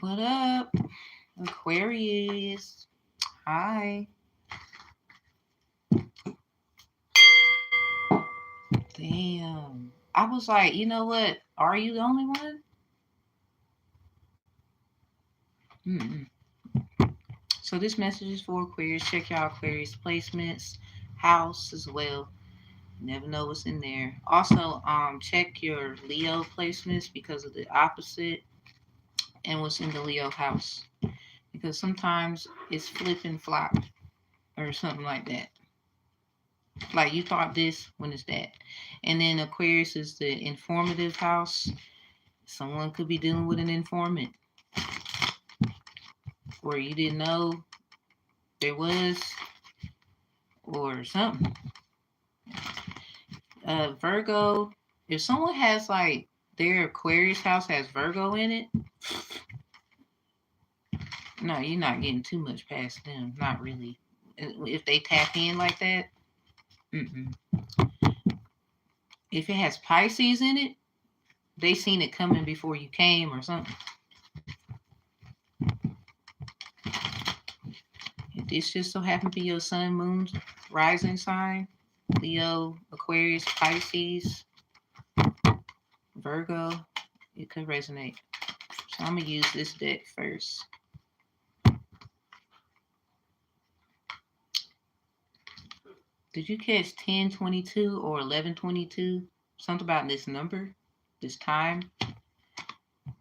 What up, Aquarius? Hi. Damn. I was like, you know what? Are you the only one? Mm-mm. So this message is for Aquarius. Check y'all Aquarius placements, house as well. Never know what's in there. Also, check your Leo placements because of the opposite and what's in the Leo house. Because sometimes it's flip and flop or something like that. Like you thought this when it's that. And then Aquarius is the informative house. Someone could be dealing with an informant or you didn't know there was or something. Virgo, if someone has like their Aquarius house has Virgo in it, no, you're not getting too much past them. Not really. If they tap in like that, mm-mm. If it has Pisces in it, they seen it coming before you came or something. If this just so happened to be your sun, moon, rising sign, Leo, Aquarius, Pisces, Virgo, it could resonate. So I'm going to use this deck first. Did you catch 1022 or 1122? Something about this number, this time.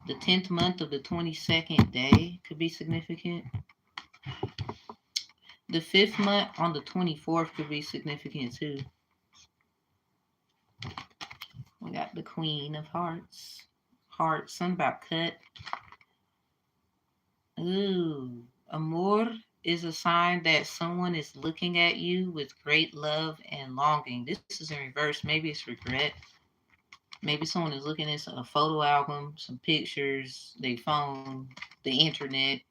The 10th month of the 22nd day could be significant. The 5th month on the 24th could be significant too. We got the Queen of Hearts. Hearts, something about cut. Ooh, amor is a sign that someone is looking at you with great love and longing. This is in reverse. Maybe it's regret. Maybe someone is looking at a photo album, some pictures, their phone, the internet,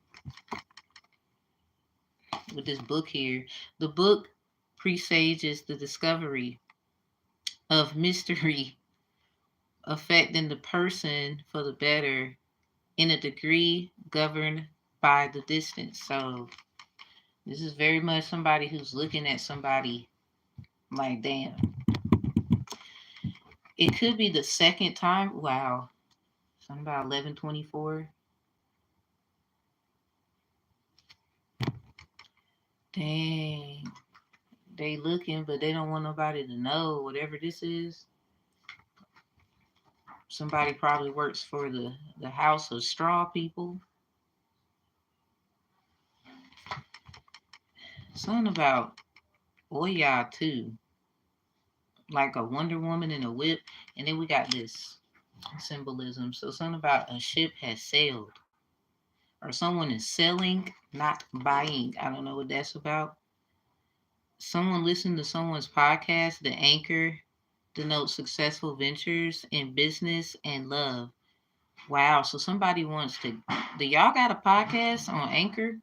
with this book here. The book presages the discovery of mystery affecting the person for the better in a degree governed by the distance. So this is very much somebody who's looking at somebody like, damn. It could be the second time. Wow. Something about 1124. Dang. They looking, but they don't want nobody to know whatever this is. Somebody probably works for the House of Straw people. Something about Oya too. Like a Wonder Woman in a whip. And then we got this symbolism. So something about a ship has sailed. Or someone is selling, not buying. I don't know what that's about. Someone listened to someone's podcast, The Anchor denotes successful ventures in business and love. Wow. So somebody wants to. Do y'all got a podcast on Anchor?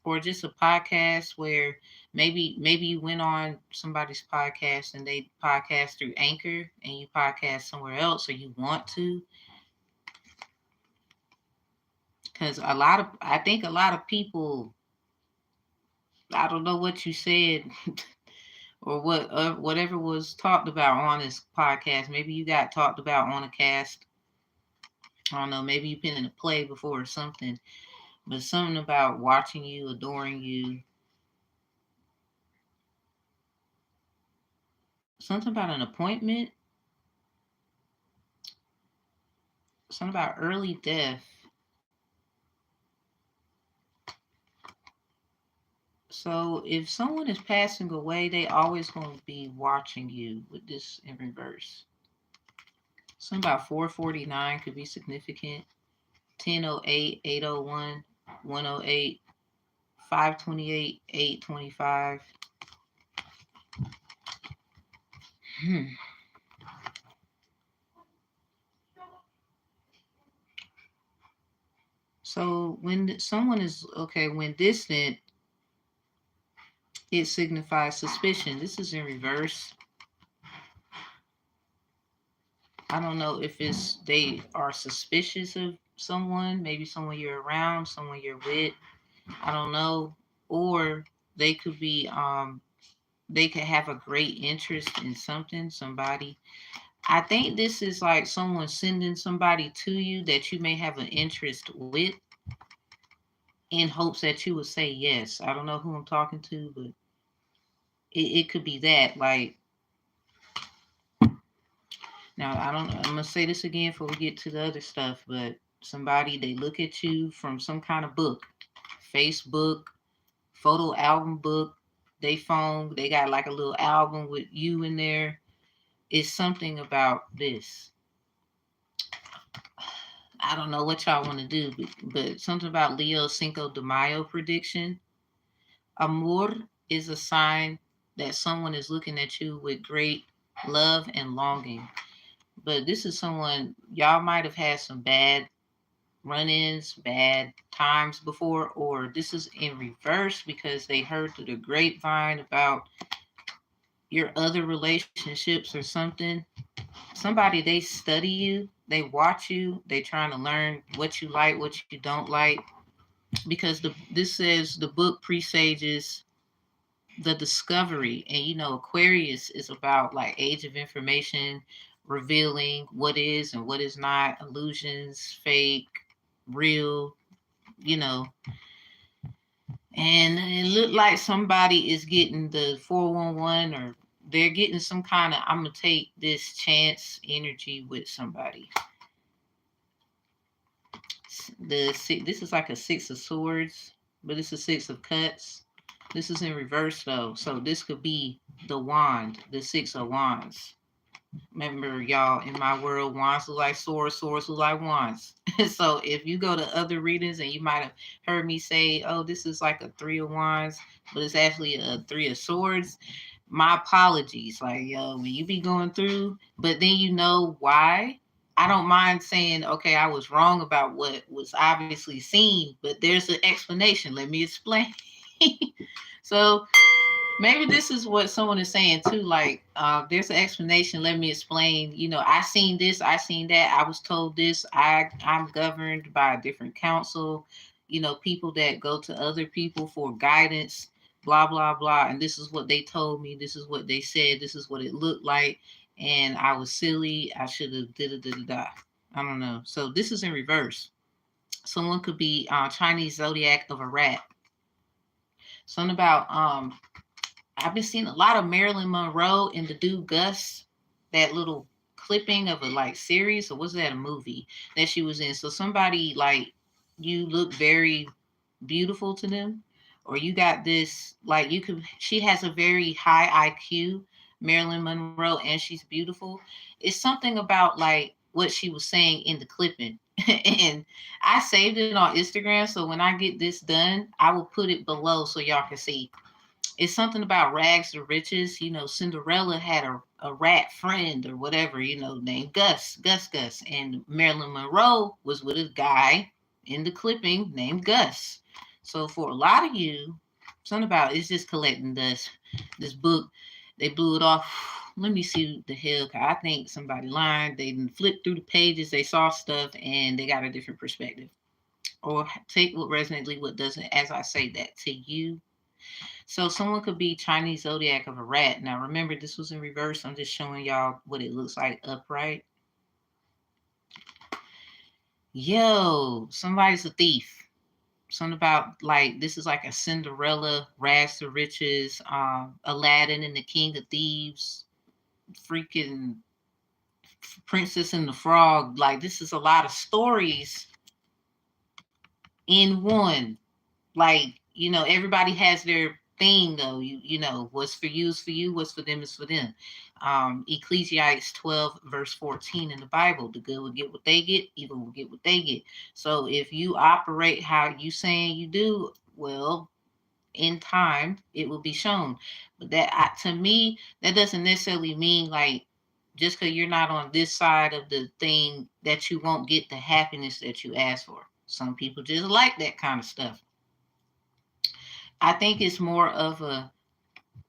Or just a podcast where maybe you went on somebody's podcast and they podcast through Anchor and you podcast somewhere else or you want to? Because I think a lot of people, I don't know what you said or whatever was talked about on this podcast. Maybe you got talked about on a cast. I don't know. Maybe you've been in a play before or something. But something about watching you, adoring you. Something about an appointment. Something about early death. So if someone is passing away, they always going to be watching you with this in reverse. Something about 449 could be significant. 1008, 801, 108, 528, 825. Hmm. So when someone is, okay, when distant, it signifies suspicion. This is in reverse. I don't know if it's they are suspicious of someone, maybe someone you're around, someone you're with, I don't know, or they could be they could have a great interest in something, somebody. I think this is like someone sending somebody to you that you may have an interest with in hopes that you would say yes. I don't know who I'm talking to, but it could be that. Like, now, I don't, I'm going to say this again before we get to the other stuff, but somebody, they look at you from some kind of book, Facebook, photo album book, they phone, they got like a little album with you in there. It's something about this. I don't know what y'all want to do, but something about Leo Cinco de Mayo prediction. Amor is a sign that someone is looking at you with great love and longing. But this is someone, y'all might have had some bad run ins, bad times before, or this is in reverse because they heard through the grapevine about your other relationships or something. Somebody, they study you, they watch you, they trying to learn what you like, what you don't like, because this says the book presages the discovery, and Aquarius is about like age of information, revealing what is and what is not, illusions, fake, real, you know. And it looked like somebody is getting the 411, or they're getting some kind of, I'm gonna take this chance energy with somebody. This is like a 6 of swords, but it's a 6 of cups. This is in reverse though, so this could be the wand, the 6 of wands. Remember, y'all, in my world, wands look like swords, swords look like wands. So if you go to other readings and you might have heard me say, oh, this is like a 3 of wands, but it's actually a 3 of swords. My apologies. Like, yo, when you be going through, but then you know why. I don't mind saying, okay, I was wrong about what was obviously seen, but there's an explanation. Let me explain. So maybe this is what someone is saying too. Like, there's an explanation. Let me explain. I seen this, I seen that. I was told this. I'm governed by a different council. People that go to other people for guidance. Blah blah blah. And this is what they told me. This is what they said. This is what it looked like. And I was silly. I should have did it. I don't know. So this is in reverse. Someone could be Chinese zodiac of a rat. Something about I've been seeing a lot of Marilyn Monroe and the dude Gus, that little clipping of a like series, or was that a movie that she was in? So somebody like, you look very beautiful to them, or you got this like, you could, she has a very high IQ, Marilyn Monroe, and she's beautiful. It's something about like what she was saying in the clipping. And I saved it on Instagram, so when I get this done, I will put it below so y'all can see. It's something about rags to riches. Cinderella had a rat friend or whatever, named Gus. And Marilyn Monroe was with a guy in the clipping named Gus. So for a lot of you, something about it's just collecting dust. This book, they blew it off. Let me see what the hell. I think somebody lied. They didn't flip through the pages. They saw stuff and they got a different perspective. Or take what resonates, leave what doesn't. As I say that to you, so someone could be Chinese zodiac of a rat. Now remember, this was in reverse. I'm just showing y'all what it looks like upright. Yo, somebody's a thief. Something about like, this is like a Cinderella, rags to riches, Aladdin and the King of Thieves, freaking Princess and the Frog. Like, this is a lot of stories in one. Like, everybody has their thing though. What's for you is for you, what's for them is for them. Ecclesiastes 12 verse 14 in the Bible, the good will get what they get, evil will get what they get. So if you operate how you saying you do, well, in time it will be shown. But that, to me, that doesn't necessarily mean like, just because you're not on this side of the thing, that you won't get the happiness that you ask for. Some people just like that kind of stuff. I think it's more of a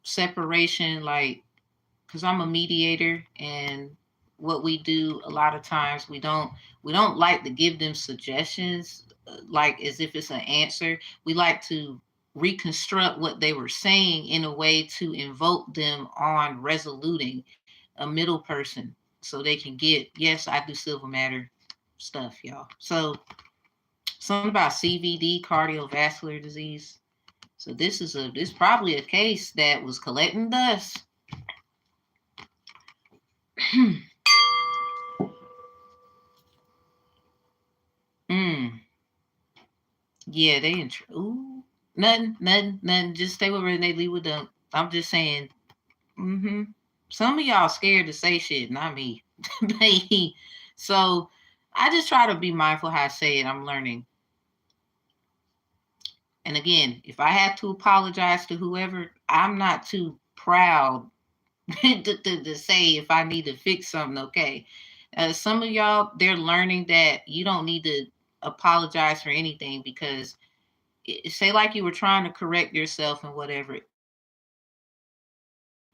separation, like, because I'm a mediator, and what we do a lot of times, we don't like to give them suggestions like as if it's an answer. We like to reconstruct what they were saying in a way to invoke them on resoluting a middle person so they can get, yes, I do silver matter stuff, y'all. So something about CVD, cardiovascular disease. So this probably a case that was collecting dust. mm. Yeah, they in ooh, nothing. Just stay with Renee, leave with them. I'm just saying. Mm-hmm. Some of y'all scared to say shit, not me. So I just try to be mindful how I say it. I'm learning. And again, if I have to apologize to whoever, I'm not too proud to say if I need to fix something. Okay. Some of y'all, they're learning that you don't need to apologize for anything because say like you were trying to correct yourself and whatever,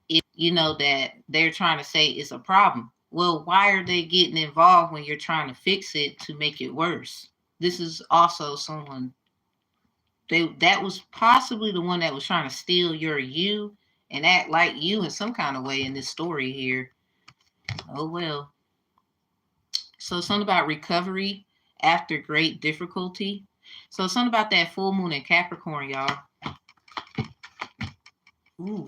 if you know that they're trying to say it's a problem. Well, why are they getting involved when you're trying to fix it to make it worse? This is also someone that was possibly the one that was trying to steal your you and act like you in some kind of way in this story here. Oh well. So something about recovery after great difficulty. So something about that full moon in Capricorn, y'all. Ooh.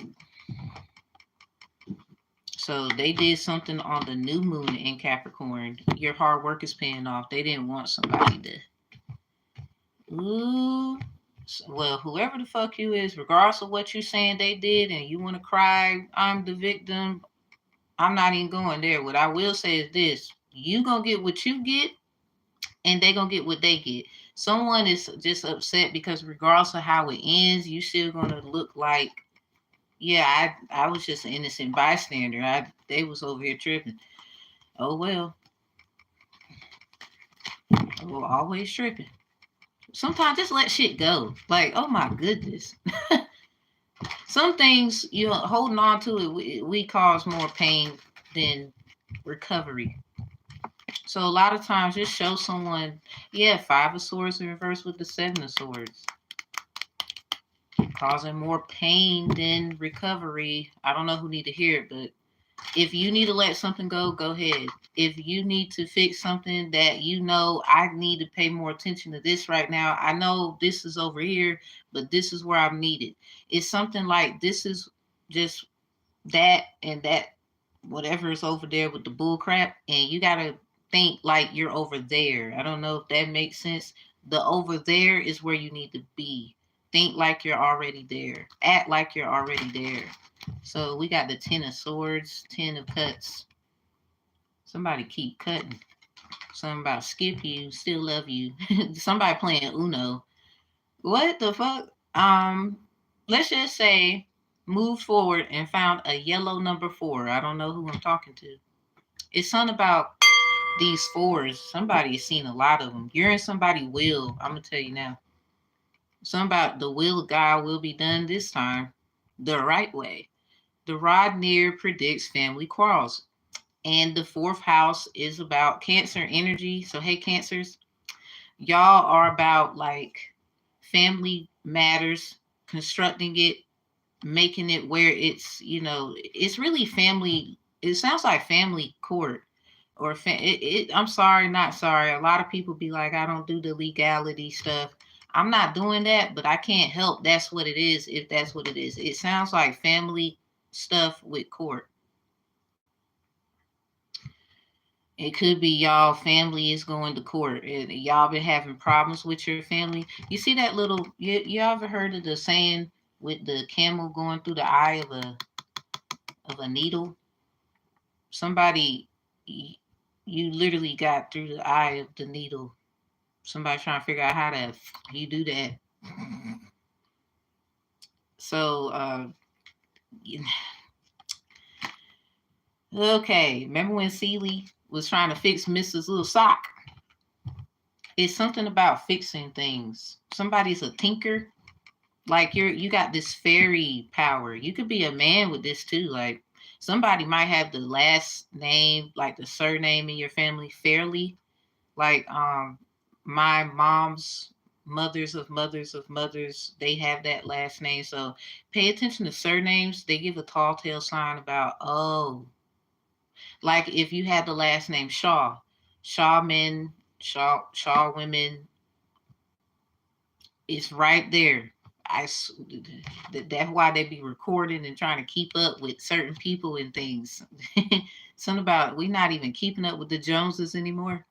So they did something on the new moon in Capricorn. Your hard work is paying off. They didn't want somebody to. Ooh. Well, whoever the fuck you is, regardless of what you're saying they did, and you want to cry, I'm the victim. I'm not even going there. What I will say is this: you gonna get what you get, and they gonna get what they get. Someone is just upset because regardless of how it ends, you still gonna look like, yeah, I was just an innocent bystander. They was over here tripping. Oh well. Oh, always tripping. Sometimes just let shit go. Like, oh my goodness. Some things you know, holding on to it, we cause more pain than recovery. So a lot of times just show someone, yeah, 5 of Swords in reverse with the 7 of Swords. Causing more pain than recovery. I don't know who need to hear it, but if you need to let something go, go ahead. If you need to fix something that you know, I need to pay more attention to this right now. I know this is over here, but this is where I'm needed. It's something like this is just that and that, whatever is over there with the bull crap. And you got to think like you're over there. I don't know if that makes sense. The over there is where you need to be. Think like you're already there. Act like you're already there. So we got the 10 of Swords, 10 of Cups. Somebody keep cutting. Something about skip you, still love you. Somebody playing Uno. What the fuck? Let's just say moved forward and found a yellow number 4. I don't know who I'm talking to. It's something about these 4s. Somebody has seen a lot of them. You're in somebody's will. I'm gonna tell you now. Something about the will of God will be done this time the right way. The rod near predicts family quarrels. And the 4th house is about Cancer energy. So, hey, Cancers, y'all are about like family matters, constructing it, making it where it's, it's really family. It sounds like family court or I'm sorry, not sorry. A lot of people be like, I don't do the legality stuff. I'm not doing that, but I can't help. That's what it is. If that's what it is, it sounds like family stuff with court. It could be y'all family is going to court. Y'all been having problems with your family. You see that little, you ever heard of the saying with the camel going through the eye of a needle? Somebody, you literally got through the eye of the needle. Somebody trying to figure out how to you do that. So, okay. Remember when Celie was trying to fix Mrs. Little Sock? It's something about fixing things. Somebody's a tinker. Like you got this fairy power. You could be a man with this too. Like Somebody might have the last name, like the surname in your family, Fairly. Like my mom's mothers of mothers of mothers, they have that last name. So pay attention to surnames. They give a tall tale sign about, oh, like if you had the last name Shaw, Shaw men, Shaw women, it's right there. That's why they be recording and trying to keep up with certain people and things. Something about we not even keeping up with the Joneses anymore.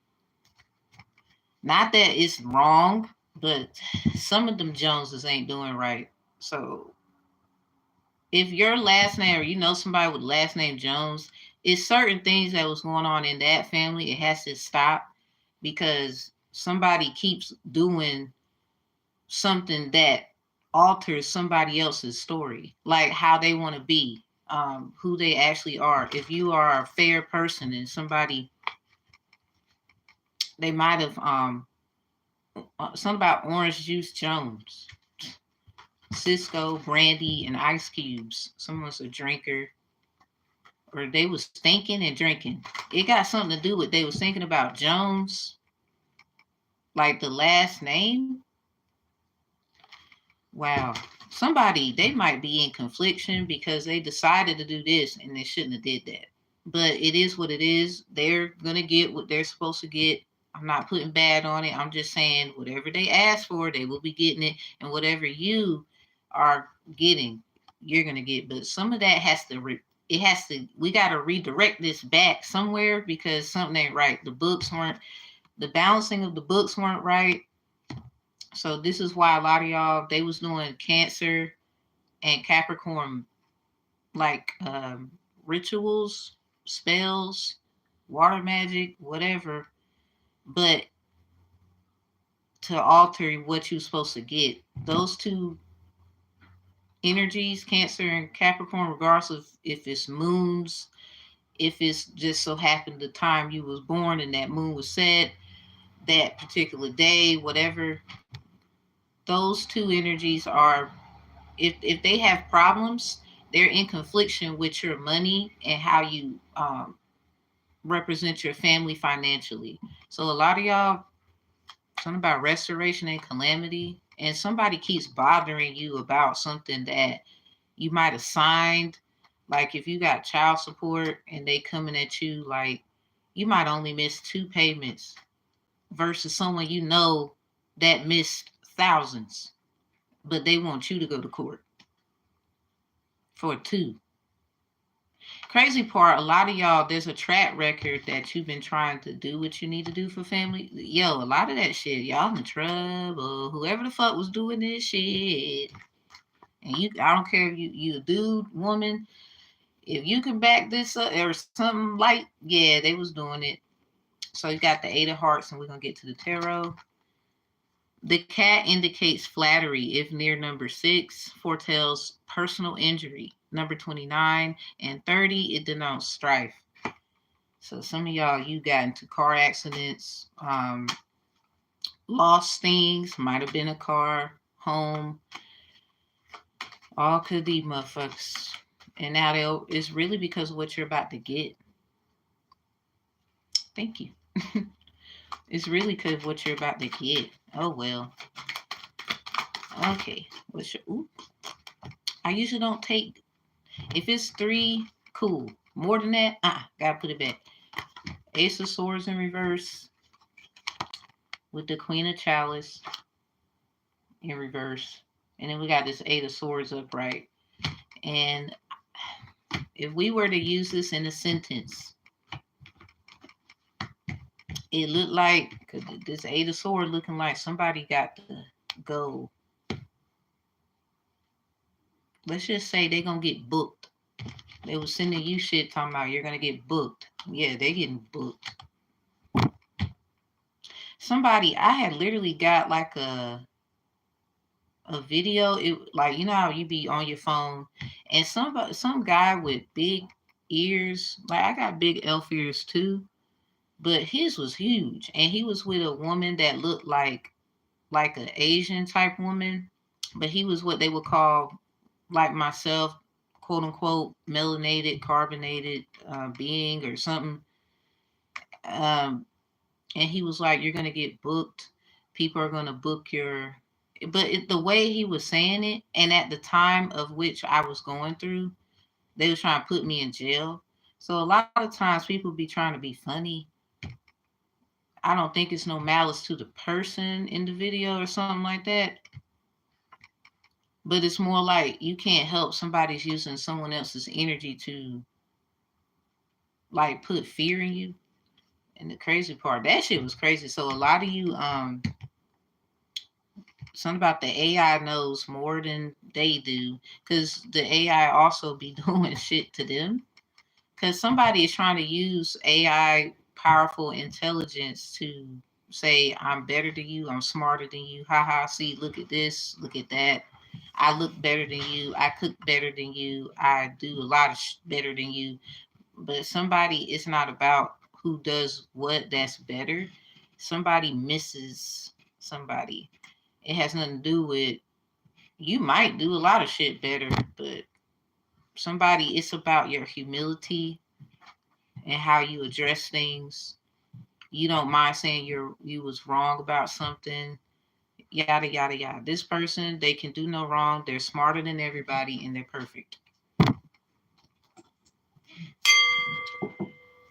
Not that it's wrong, but some of them Joneses ain't doing right. So if your last name or you know somebody with last name Jones, it's certain things that was going on in that family. It has to stop because somebody keeps doing something that alters somebody else's story, like how they want to be, who they actually are. If you are a fair person and somebody, they might have something about Orange Juice Jones, Cisco, Brandy, and Ice Cubes. Someone's a drinker, or they was thinking and drinking. It got something to do with they was thinking about Jones, like the last name. Wow. Somebody, they might be in confliction because they decided to do this and they shouldn't have did that. But it is what it is. They're going to get what they're supposed to get. I'm not putting bad on it. I'm just saying whatever they ask for, they will be getting it. And whatever you are getting, you're going to get. But some of that has to, we got to redirect this back somewhere because something ain't right. The balancing of the books weren't right. So this is why a lot of y'all, they was doing Cancer and Capricorn like rituals, spells, water magic, whatever, but to alter what you're supposed to get. Those two energies, Cancer and Capricorn, regardless of if it's moons, if it's just so happened the time you was born and that moon was set, that particular day, whatever, those two energies are, if they have problems, they're in confliction with your money and how you represent your family financially. So a lot of y'all, something about restoration and calamity, and somebody keeps bothering you about something that you might have signed. Like if you got child support and they coming at you, like you might only miss 2 payments versus someone you know that missed thousands, but they want you to go to court for 2. Crazy part, a lot of y'all, there's a track record that you've been trying to do what you need to do for family. Yo, a lot of that shit, y'all in trouble. Whoever the fuck was doing this shit. And I don't care if you a dude, woman, if you can back this up or something like, yeah, they was doing it. So you got the 8 of Hearts, and we're gonna get to the tarot. The cat indicates flattery if near number 6, foretells personal injury. Number 29 and 30, it denotes strife. So some of y'all, you got into car accidents, lost things, might have been a car, home, all could be motherfuckers. And now it's really because of what you're about to get. Thank you. It's really because of what you're about to get. Oh, well. Okay. I usually don't take, if it's 3, cool. More than that, gotta put it back. Ace of Swords in reverse with the Queen of Chalice in reverse. And then we got this 8 of Swords upright. And if we were to use this in a sentence, it looked like, cause this 8 of Swords looking like somebody got to go. Let's just say they're going to get booked. They was sending you shit talking about you're going to get booked. Yeah, they getting booked. Somebody, I had literally got like a video. It like, you know how you be on your phone and some guy with big ears, like I got big elf ears too, but his was huge, and he was with a woman that looked like an Asian type woman, but he was what they would call, like myself, quote unquote melanated, carbonated being or something. Um, and he was like, "You're gonna get booked. People are gonna book your." But the way he was saying it, and at the time of which I was going through, they was trying to put me in jail. So a lot of times people be trying to be funny. I don't think it's no malice to the person in the video or something like that. But it's more like you can't help somebody's using someone else's energy to like put fear in you. And the crazy part, that shit was crazy. So a lot of you, something about the AI knows more than they do, because the AI also be doing shit to them. Because somebody is trying to use AI powerful intelligence to say, I'm better than you, I'm smarter than you, haha, see, look at this, look at that. I look better than you, I cook better than you, I do a lot of better than you. But somebody, it's not about who does what that's better. Somebody misses somebody. It has nothing to do with, you might do a lot of shit better, but somebody, it's about your humility and how you address things. You don't mind saying you was wrong about something, yada yada yada. This person, they can do no wrong. They're smarter than everybody and they're perfect.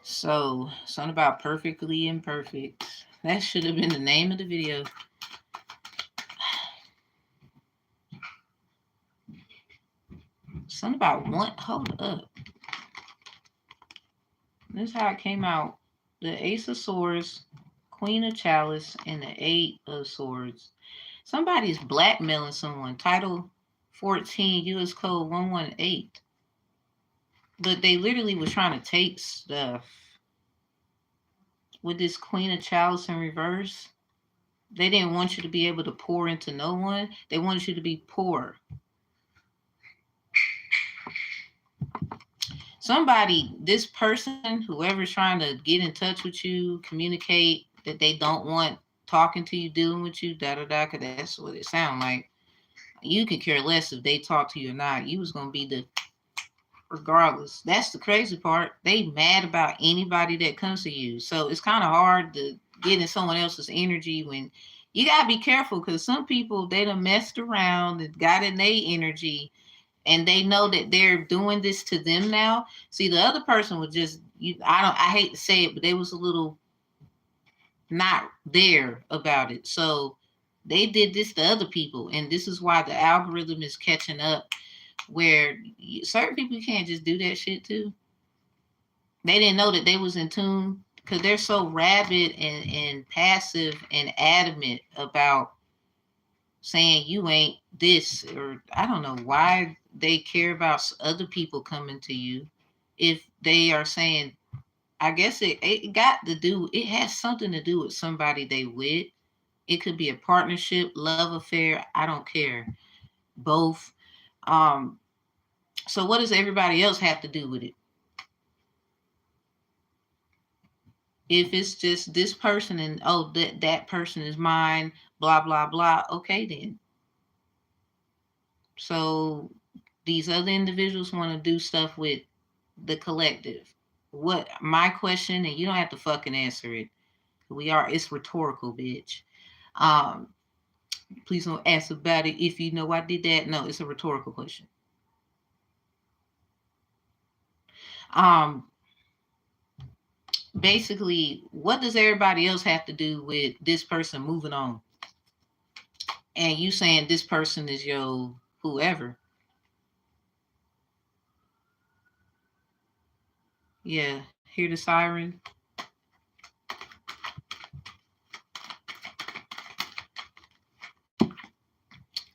So, something about perfectly imperfect. That should have been the name of the video. Something about one. Hold up. This is how it came out. The Ace of Swords, Queen of Chalice, and the Eight of Swords. Somebody's blackmailing someone. Title 14, US Code 118. But they literally was trying to take stuff. With this Queen of Chalice in reverse, they didn't want you to be able to pour into no one. They wanted you to be poor. Somebody, this person, whoever's trying to get in touch with you, communicate that they don't want talking to you, dealing with you, da da da, because that's what it sounds like. You could care less if they talk to you or not. You was gonna be the regardless. That's the crazy part. They mad about anybody that comes to you. So it's kind of hard to get in someone else's energy when you gotta be careful, because some people, they done messed around and got in their energy and they know that they're doing this to them now. See, the other person was just, I hate to say it, but they was a little not there about it. So they did this to other people, and this is why the algorithm is catching up, where certain people can't just do that shit too. They didn't know that they was in tune, because they're so rabid and passive and adamant about saying you ain't this, or I don't know why they care about other people coming to you if they are saying, I guess it got to do, it has something to do with somebody they with. It could be a partnership, love affair, I don't care. Both. Um, so what does everybody else have to do with it? If it's just this person and oh that person is mine, blah blah blah, okay then. So these other individuals want to do stuff with the collective. What my question, and you don't have to fucking answer it. It's rhetorical, bitch. Um, please don't ask about it if you know I did that. No, it's a rhetorical question. Um, basically, what does everybody else have to do with this person moving on? And you saying this person is your whoever. Yeah, hear the siren.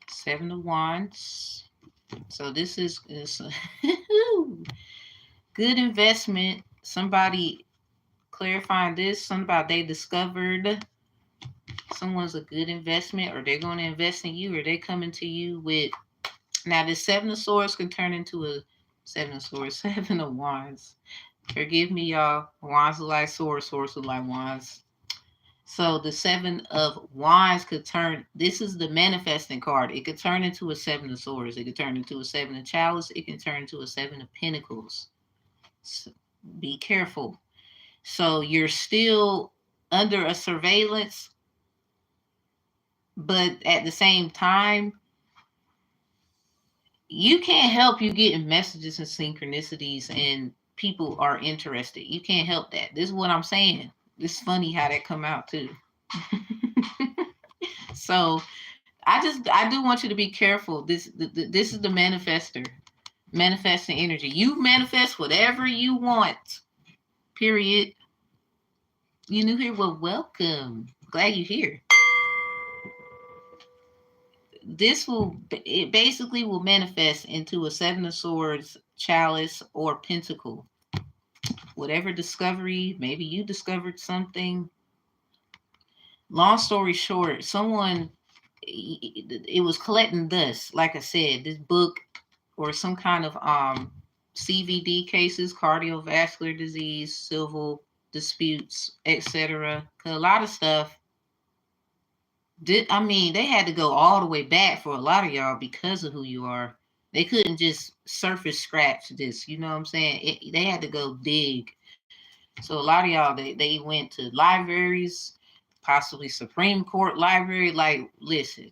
7 of Wands. So this is good investment. Somebody clarifying this. Something about they discovered someone's a good investment, or they're going to invest in you, or they coming to you with. Now this 7 of Swords can turn into a 7 of Swords, 7 of Wands. Forgive me, y'all. Wands are like swords, swords are like wands. So the Seven of Wands could turn, this is the manifesting card. It could turn into a Seven of Swords. It could turn into a Seven of Chalice. It can turn into a Seven of Pentacles. So be careful. So you're still under a surveillance, but at the same time, you can't help you getting messages and synchronicities and people are interested. You can't help that. This is what I'm saying. It's funny how that come out too. So I do want you to be careful. This is the manifester, manifesting energy. You manifest whatever you want. Period. You new here? Well, welcome. Glad you're here. This will, it basically will manifest into a Seven of Swords, Chalice, or Pentacle. Whatever discovery, maybe you discovered something. Long story short, someone, it was collecting dust. Like I said, this book or some kind of CVD cases, cardiovascular disease, civil disputes, etc. A lot of stuff. I mean, they had to go all the way back for a lot of y'all because of who you are. They couldn't just surface scratch this. You know what I'm saying? They had to go dig. So a lot of y'all, they went to libraries, possibly Supreme Court library. Like, listen,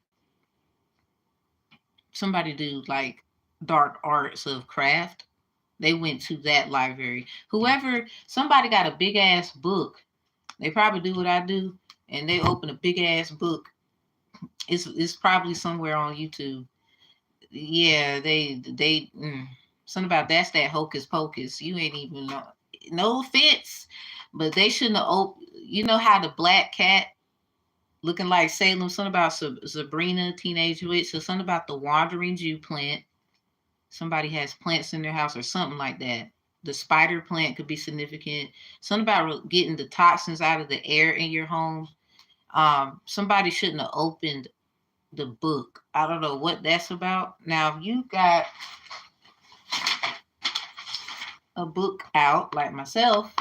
somebody do like dark arts of craft. They went to that library. Whoever, somebody got a big ass book. They probably do what I do, and they open a big ass book. It's probably somewhere on YouTube. Yeah, something about that's that hocus pocus. You ain't even know. No offense, but they shouldn't have. You know how the black cat looking like Salem. Something about Sabrina, teenage witch. So something about the wandering Jew plant. Somebody has plants in their house or something like that. The spider plant could be significant. Something about getting the toxins out of the air in your home. Somebody shouldn't have opened the book. I don't know what that's about. Now, if you got a book out like myself,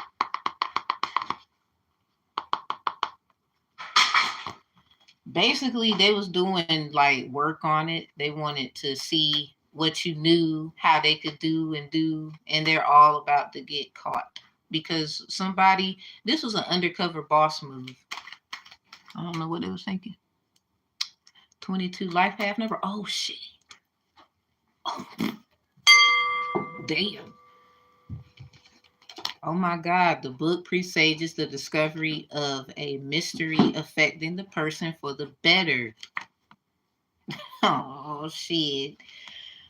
basically they was doing like work on it. They wanted to see what you knew, how they could do, and they're all about to get caught because somebody, this was an undercover boss move. I don't know what they was thinking. 22 life path number. Oh shit. Oh, damn. Oh my God, the book presages the discovery of a mystery affecting the person for the better. Oh shit.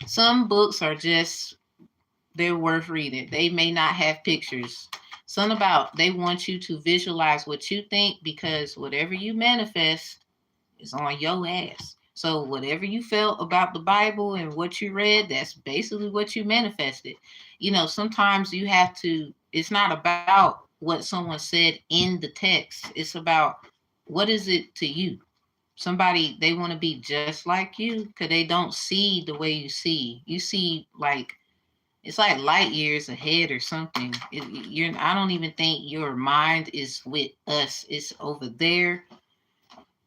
Some books are just, they're worth reading. They may not have pictures. Something about they want you to visualize what you think because whatever you manifest is on your ass. So whatever you felt about the Bible and what you read, that's basically what you manifested. You know, sometimes you have to, it's not about what someone said in the text. It's about what is it to you? Somebody, they want to be just like you because they don't see the way you see. You see like, it's like light years ahead or something. I don't even think your mind is with us. It's over there.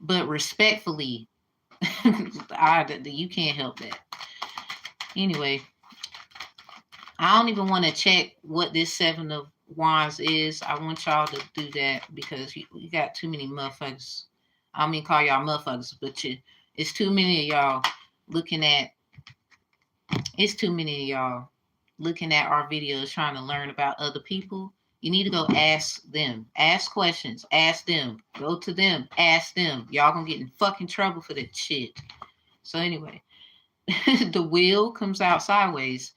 But respectfully, you can't help that. Anyway, I don't even want to check what this Seven of Wands is. I want y'all to do that because you got too many motherfuckers. I don't mean call y'all motherfuckers, but it's too many of y'all looking at. It's too many of y'all looking at our videos trying to learn about other people. You need to go ask them. Ask questions. Ask them. Go to them. Ask them. Y'all gonna get in fucking trouble for that shit. So anyway, the wheel comes out sideways.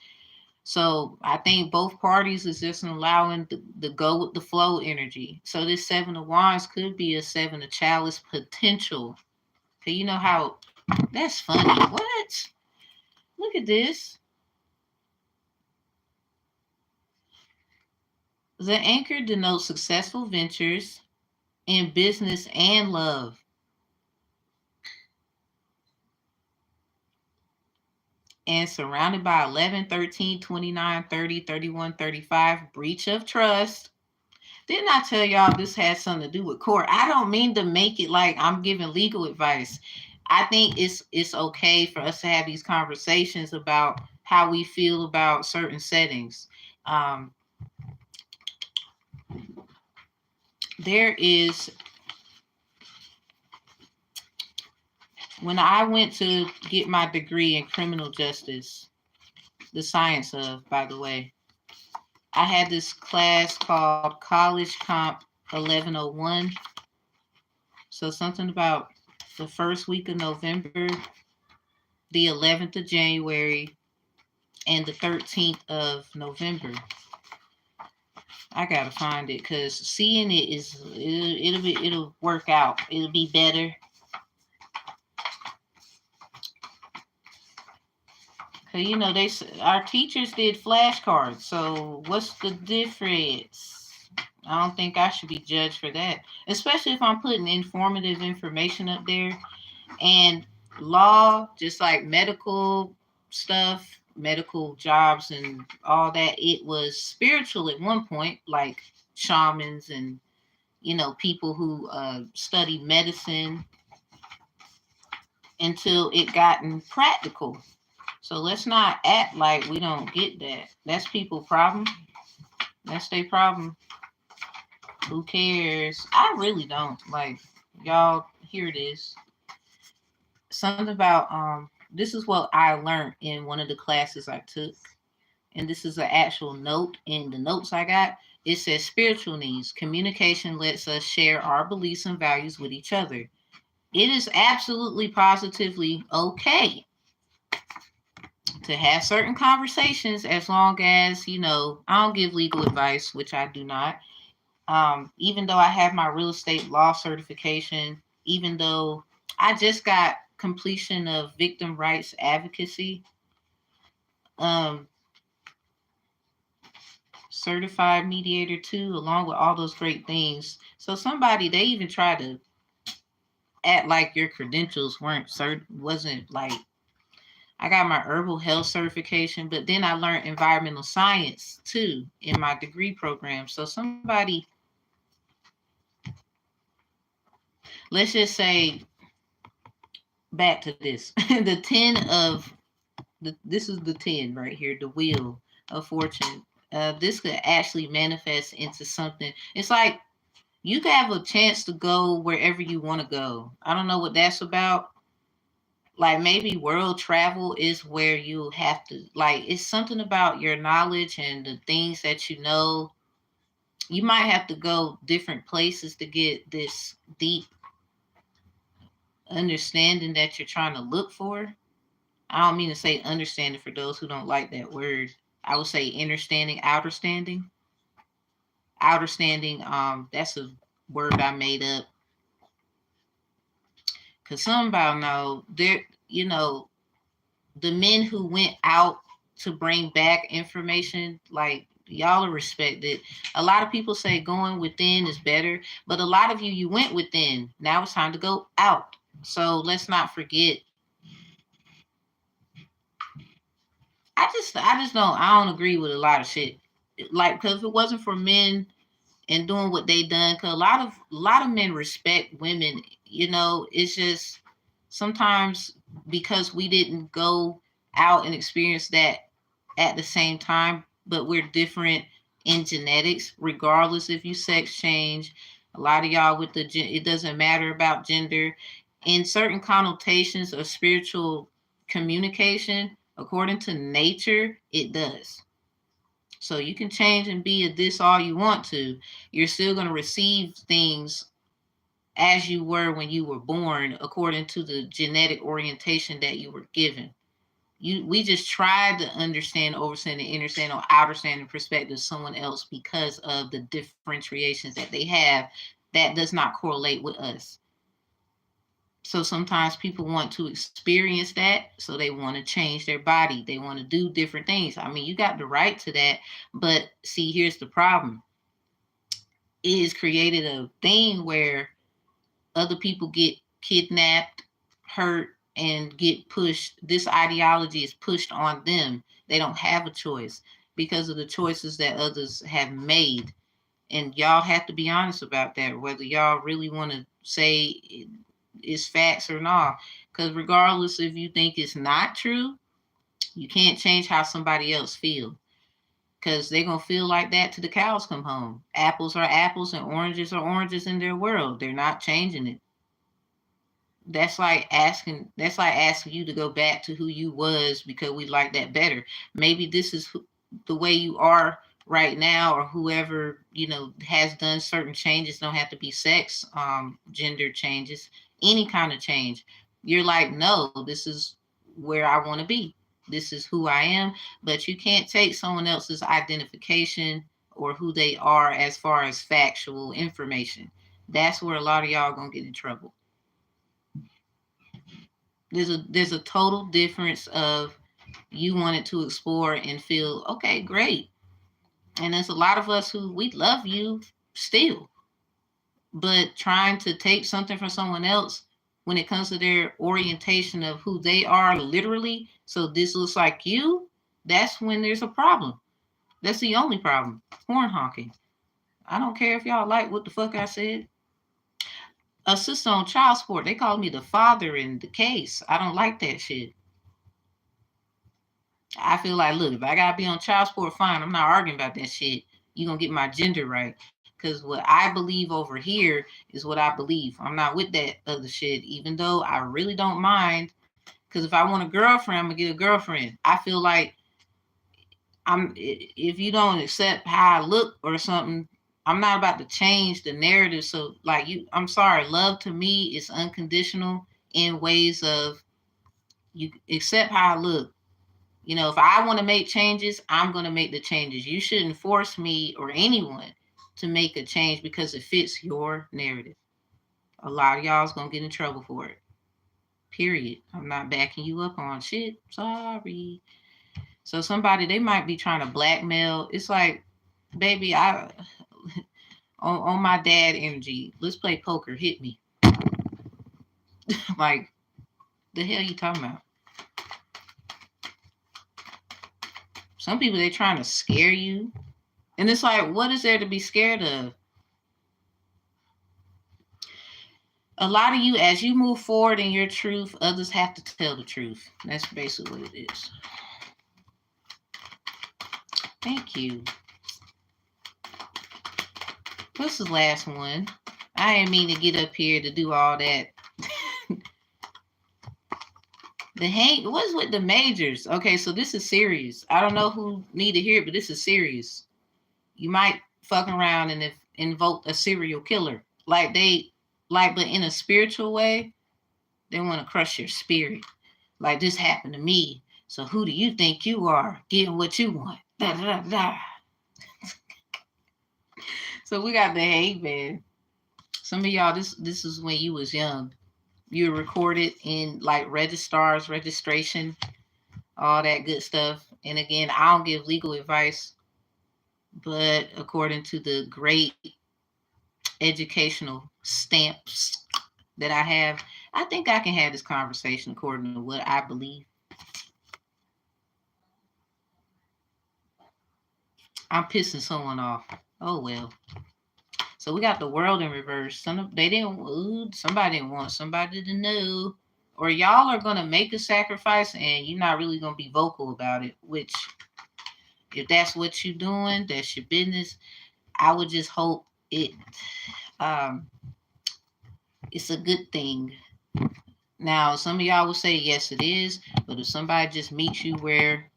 So I think both parties is just allowing the go with the flow energy. So this Seven of Wands could be a Seven of Chalice potential. Okay, you know how that's funny. What? Look at this. The anchor denotes successful ventures in business and love. And surrounded by 11, 13, 29, 30, 31, 35, breach of trust. Didn't I tell y'all this has something to do with court? I don't mean to make it like I'm giving legal advice. I think it's okay for us to have these conversations about how we feel about certain settings. Um, there is when I went to get my degree in criminal justice, the science of, by the way, I had this class called College Comp 1101. So something about the first week of November, the 11th of January, and the 13th of November. I gotta find it because seeing it it'll work out. It'll be better. Cause you know our teachers did flashcards. So what's the difference? I don't think I should be judged for that, especially if I'm putting informative information up there. And law, just like medical stuff, medical jobs and all that, it was spiritual at one point, like shamans and, people who study medicine, until it gotten practical. So let's not act like we don't get that. That's people's problem. That's their problem. Who cares? I really don't. Like, y'all, here it is. Something about this is what I learned in one of the classes I took, and this is an actual note in the notes I got. It says spiritual needs. Communication lets us share our beliefs and values with each other. It is absolutely positively okay to have certain conversations as long as, I don't give legal advice, which I do not. Even though I have my real estate law certification, even though I just got completion of victim rights advocacy, certified mediator too, along with all those great things. So they even try to act like your credentials wasn't like, I got my herbal health certification, but then I learned environmental science too in my degree program. So let's just say, back to this, the 10 of this is the 10 right here, the wheel of fortune. This could actually manifest into something. It's like you could have a chance to go wherever you want to go. I don't know what that's about. Like maybe world travel is where you have to, like, it's something about your knowledge and the things that you know. You might have to go different places to get this deep understanding that you're trying to look for. I don't mean to say understanding for those who don't like that word. I would say inner standing, outer standing. Outer standing, that's a word I made up. Cause somebody know there, the men who went out to bring back information, like y'all are respected. A lot of people say going within is better, but a lot of you went within. Now it's time to go out. So let's not forget. I don't agree with a lot of shit. Like, because if it wasn't for men and doing what they done, because a lot of men respect women. It's just sometimes because we didn't go out and experience that at the same time, but we're different in genetics, regardless if you sex change. A lot of y'all with it doesn't matter about gender. In certain connotations of spiritual communication, according to nature, it does. So you can change and be a this all you want to. You're still going to receive things as you were when you were born, according to the genetic orientation that you were given. We just tried to understand, overstand, and understand, or outerstand and perspective of someone else because of the differentiations that they have. That does not correlate with us. So sometimes people want to experience that, so they want to change their body. They want to do different things. I mean, you got the right to that, but see, here's the problem. It has created a thing where other people get kidnapped, hurt, and get pushed. This ideology is pushed on them. They don't have a choice because of the choices that others have made. And y'all have to be honest about that, whether y'all really want to say it's facts or not. Because regardless if you think it's not true, you can't change how somebody else feel. Because they're going to feel like that till the cows come home. Apples are apples and oranges are oranges in their world. They're not changing it. That's like asking you to go back to who you was because we like that better. Maybe this is the way you are right now, or whoever has done certain changes. Don't have to be sex, gender changes, any kind of change. You're like, no, this is where I want to be. This is who I am. But you can't take someone else's identification or who they are as far as factual information. That's where a lot of y'all gonna get in trouble. There's a total difference of you wanted to explore and feel okay, great. And there's a lot of us who we love you still, but trying to take something from someone else when it comes to their orientation of who they are literally, so this looks like you, that's when there's a problem. That's the only problem. Horn honking. I don't care if y'all like what the fuck I said. A sister on child support, they call me the father in the case. I don't like that shit. I feel like, look, if I gotta be on child support, fine. I'm not arguing about that shit. You gonna get my gender right. Because what I believe over here is what I believe. I'm not with that other shit, even though I really don't mind. Because if I want a girlfriend, I'm gonna get a girlfriend. I feel like if you don't accept how I look or something, I'm not about to change the narrative. So like I'm sorry, love to me is unconditional in ways of you accept how I look. If I want to make changes, I'm going to make the changes. You shouldn't force me or anyone to make a change because it fits your narrative. A lot of y'all's going to get in trouble for it. Period. I'm not backing you up on shit. Sorry. So somebody, they might be trying to blackmail. It's like, baby, I on my dad energy, let's play poker. Hit me. Like, the hell you talking about? Some people, they trying to scare you. And it's like, what is there to be scared of? A lot of you, as you move forward in your truth, others have to tell the truth. That's basically what it is. Thank you. What's the last one? I didn't mean to get up here to do all that. What's with the majors? Okay, so this is serious. I don't know who need to hear it, but this is serious. You might fuck around and invoke a serial killer. But in a spiritual way, they want to crush your spirit. Like, this happened to me. So who do you think you are? Getting what you want. Da, da, da, da. So we got the hate man. Some of y'all, this is when you was young. You were recorded in like registration, all that good stuff. And again, I don't give legal advice, but according to the great educational stamps that I have, I think I can have this conversation according to what I believe. I'm pissing someone off. Oh well. So we got the world in reverse. Somebody didn't want somebody to know. Or y'all are gonna make a sacrifice and you're not really gonna be vocal about it. Which, if that's what you're doing, that's your business. I would just hope it's a good thing. Now, some of y'all will say yes, it is. But if somebody just meets you where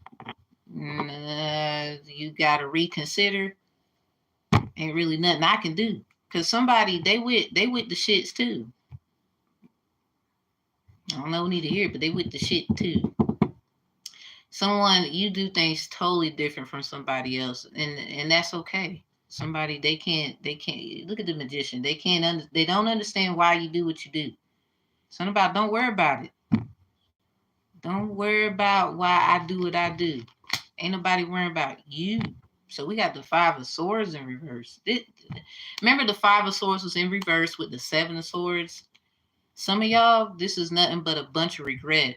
you gotta reconsider, ain't really nothing I can do. Cause somebody they with the shits too. I don't know who need to hear it, but they with the shit too. Someone, you do things totally different from somebody else, and that's okay. Somebody they can't look at the magician. They don't understand why you do what you do. Something about don't worry about it. Don't worry about why I do what I do. Ain't nobody worrying about you. So we got the Five of Swords in reverse. Remember the Five of Swords was in reverse with the Seven of Swords? Some of y'all, this is nothing but a bunch of regret.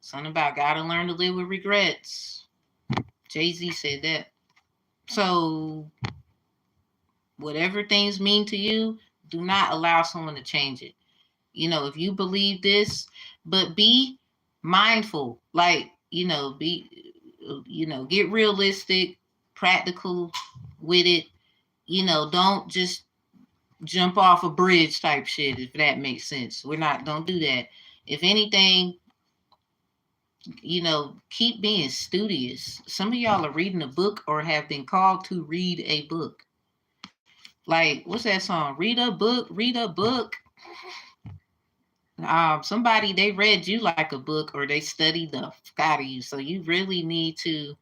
Something about gotta learn to live with regrets. Jay-Z said that. So whatever things mean to you, do not allow someone to change it. If you believe this, but be mindful, like, get realistic, practical with it. Don't just jump off a bridge type shit, if that makes sense. Don't do that. If anything, keep being studious. Some of y'all are reading a book or have been called to read a book. Like, what's that song? Read a book, read a book. Somebody, they read you like a book, or they studied the fuck out of you. So you really need to,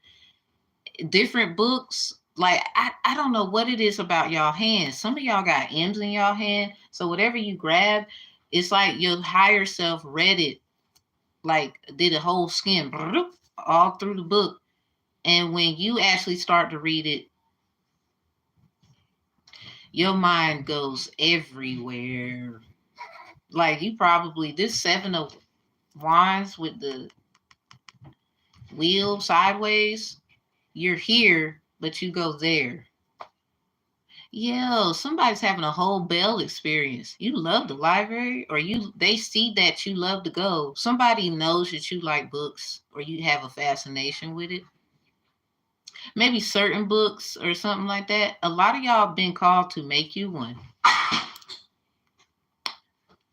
different books. Like, I don't know what it is about y'all hands. Some of y'all got M's in y'all hand. So whatever you grab, it's like your higher self read it, like did a whole skim all through the book. And when you actually start to read it, your mind goes everywhere. Like, you probably, this 7 of Wands with the wheel sideways, you're here, but you go there. Yo, somebody's having a whole Bell experience. You love the library, or they see that you love to go. Somebody knows that you like books, or you have a fascination with it. Maybe certain books or something like that. A lot of y'all been called to make you one.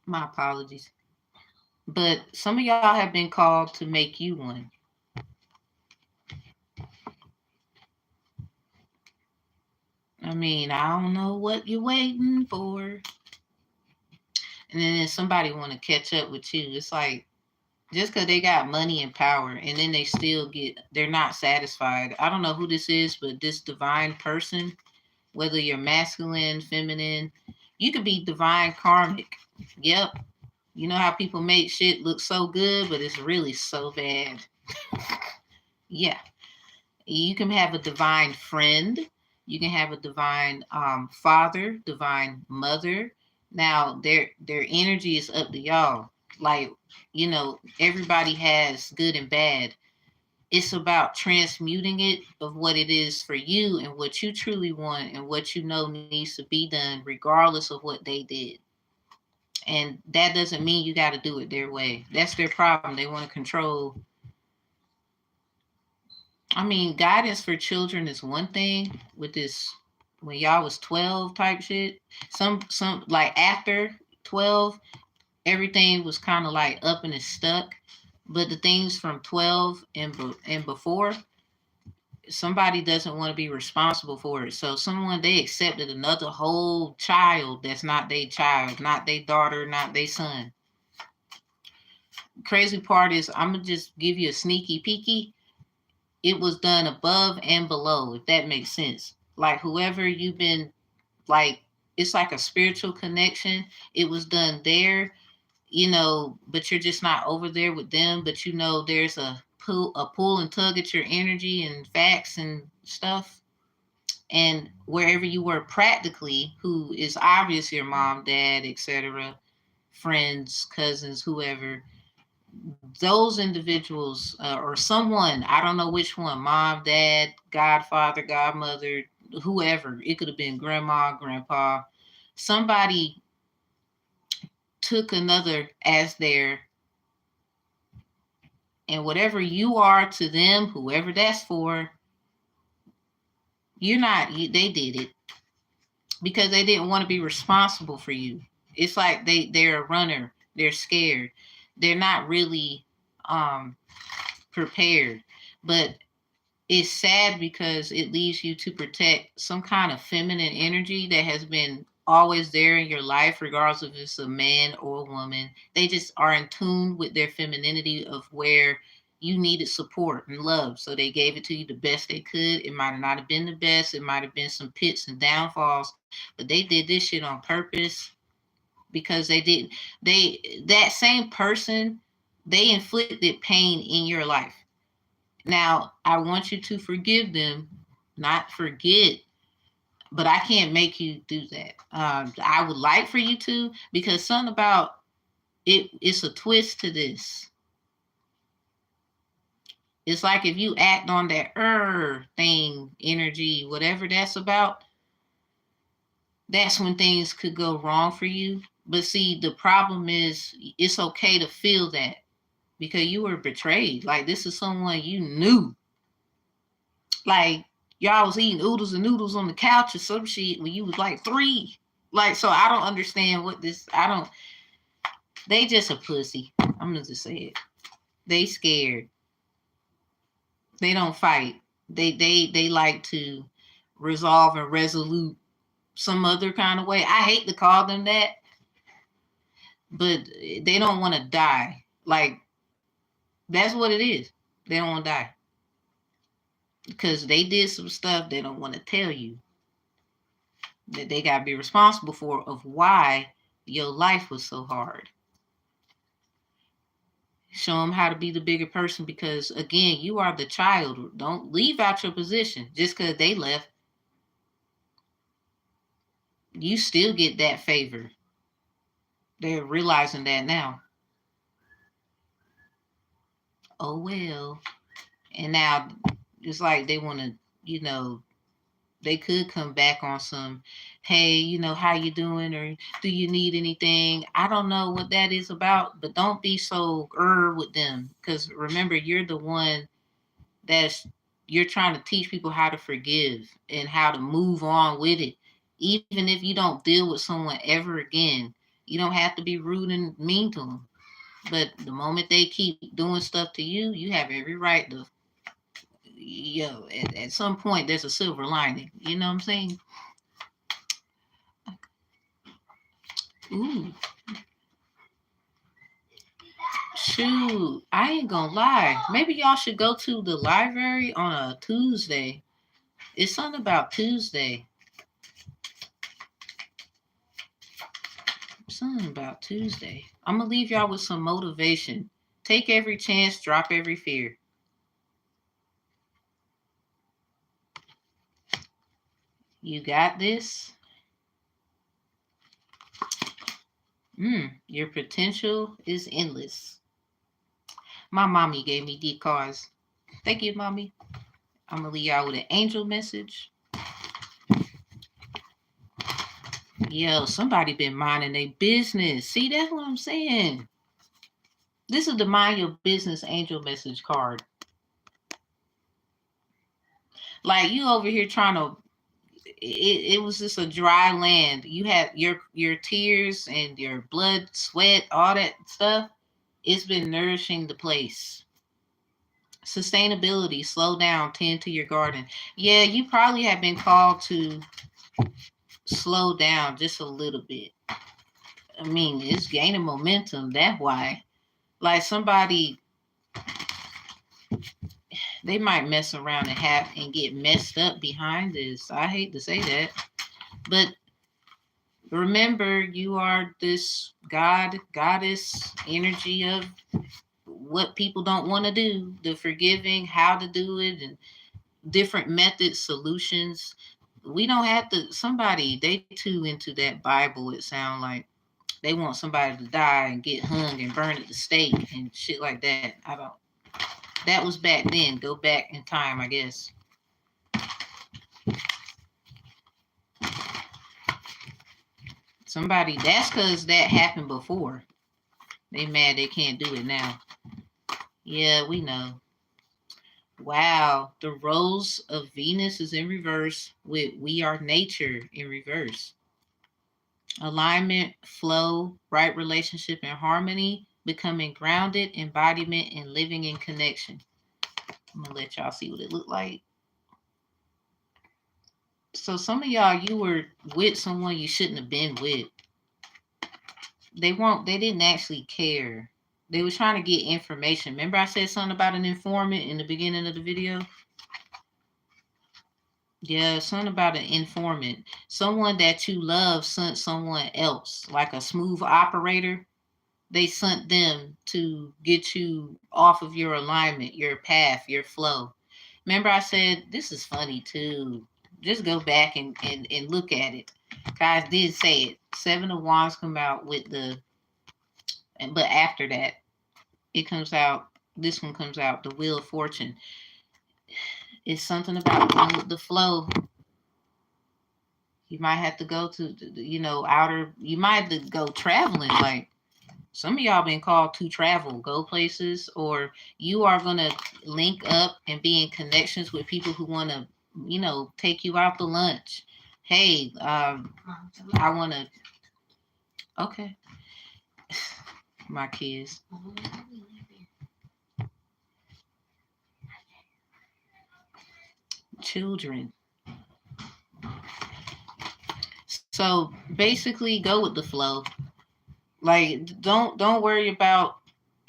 My apologies. But some of y'all have been called to make you one. I mean, I don't know what you're waiting for. And then somebody want to catch up with you. It's like, just because they got money and power, and then they're not satisfied. I don't know who this is, but this divine person, whether you're masculine, feminine, you could be divine karmic. Yep. You know how people make shit look so good, but it's really so bad. Yeah. You can have a divine friend. You can have a divine father, divine mother. Now, their energy is up to y'all. Like, everybody has good and bad. It's about transmuting it of what it is for you and what you truly want and what you know needs to be done, regardless of what they did. And that doesn't mean you got to do it their way. That's their problem. They want to control. I mean, guidance for children is one thing with this, when y'all was 12 type shit. Some like after 12, everything was kind of like up and it's stuck. But the things from 12 and before, somebody doesn't want to be responsible for it. So they accepted another whole child that's not their child, not their daughter, not their son. Crazy part is, I'm going to just give you a sneaky peeky. It was done above and below, if that makes sense. Like, whoever you've been, like, it's like a spiritual connection. It was done there, but you're just not over there with them. But there's a pull and tug at your energy and facts and stuff. And wherever you were practically, who is obvious your mom, dad, etc., friends, cousins, whoever, those individuals, or someone, I don't know which one, mom, dad, godfather, godmother, whoever, it could have been grandma, grandpa, somebody took another as their, and whatever you are to them, whoever that's for, they did it because they didn't want to be responsible for you. It's like they're a runner, they're scared, they're not really prepared. But it's sad because it leaves you to protect some kind of feminine energy that has been always there in your life, regardless if it's a man or a woman. They just are in tune with their femininity of where you needed support and love. So they gave it to you the best they could. It might not have been the best. It might have been some pits and downfalls, but they did this shit on purpose because that same person, they inflicted pain in your life. Now, I want you to forgive them, not forget, but I can't make you do that. I would like for you to, because something about it, it's a twist to this. It's like if you act on that thing, energy, whatever that's about, that's when things could go wrong for you. But see, the problem is it's okay to feel that because you were betrayed. Like, this is someone you knew. Like, y'all was eating oodles and noodles on the couch or some shit when you was like 3. Like, so I don't understand what this, I don't, they just a pussy. I'm gonna just say it. They scared. They don't fight. They like to resolve and resolute some other kind of way. I hate to call them that, but they don't want to die. Like, that's what it is. They don't want to die because they did some stuff they don't want to tell you that they got to be responsible for of why your life was so hard. Show them how to be the bigger person because, again, you are the child. Don't leave out your position just because they left. You still get that favor. They're realizing that now. Oh, well. And now it's like they want to, they could come back on some, hey, how you doing, or do you need anything? I don't know what that is about, but don't be so with them, because remember, you're the one you're trying to teach people how to forgive and how to move on with it. Even if you don't deal with someone ever again, you don't have to be rude and mean to them. But the moment they keep doing stuff to you, you have every right to, at some point, there's a silver lining. You know what I'm saying? Ooh, shoot. I ain't gonna lie. Maybe y'all should go to the library on a Tuesday. It's something about Tuesday. Something about Tuesday. I'm gonna leave y'all with some motivation. Take every chance, drop every fear. You got this. Your potential is endless. My mommy gave me these cards. Thank you, mommy. I'm gonna leave y'all with an angel message. Yo, somebody been minding their business. See, that's what I'm saying. This is the mind your business angel message card. Like, you over here trying to, it was just a dry land. You had your tears and your blood, sweat, all that stuff. It's been nourishing the place. Sustainability, slow down, tend to your garden. Yeah, you probably have been called to slow down just a little bit. I mean, it's gaining momentum. That's why. Like, somebody, they might mess around and get messed up behind this. I hate to say that, but remember, you are this goddess energy of what people don't want to do, the forgiving, how to do it, and different methods, solutions. We don't have to, they too into that Bible, it sounds like. They want somebody to die and get hung and burned at the stake and shit like that. That was back then. Go back in time, I guess. That's because that happened before. They mad they can't do it now. Yeah, we know. Wow, the rose of Venus is in reverse with we are nature in reverse. Alignment, flow, right relationship and harmony, becoming grounded, embodiment, and living in connection. I'm going to let y'all see what it looked like. So some of y'all, you were with someone you shouldn't have been with. They didn't actually care. They were trying to get information. Remember I said something about an informant in the beginning of the video? Yeah, something about an informant. Someone that you love sent someone else, like a smooth operator. They sent them to get you off of your alignment, your path, your flow. Remember I said, this is funny too. Just go back and look at it. Guys did say it. 7 of Wands come out with but after that, it comes out, this one comes out, the Wheel of Fortune. It's something about the flow. You might have to go to, outer, you might have to go traveling. Like some of y'all been called to travel, go places, or you are going to link up and be in connections with people who want to, take you out to lunch. Hey, I want to, okay, my kids. Children. So basically go with the flow. Like don't worry about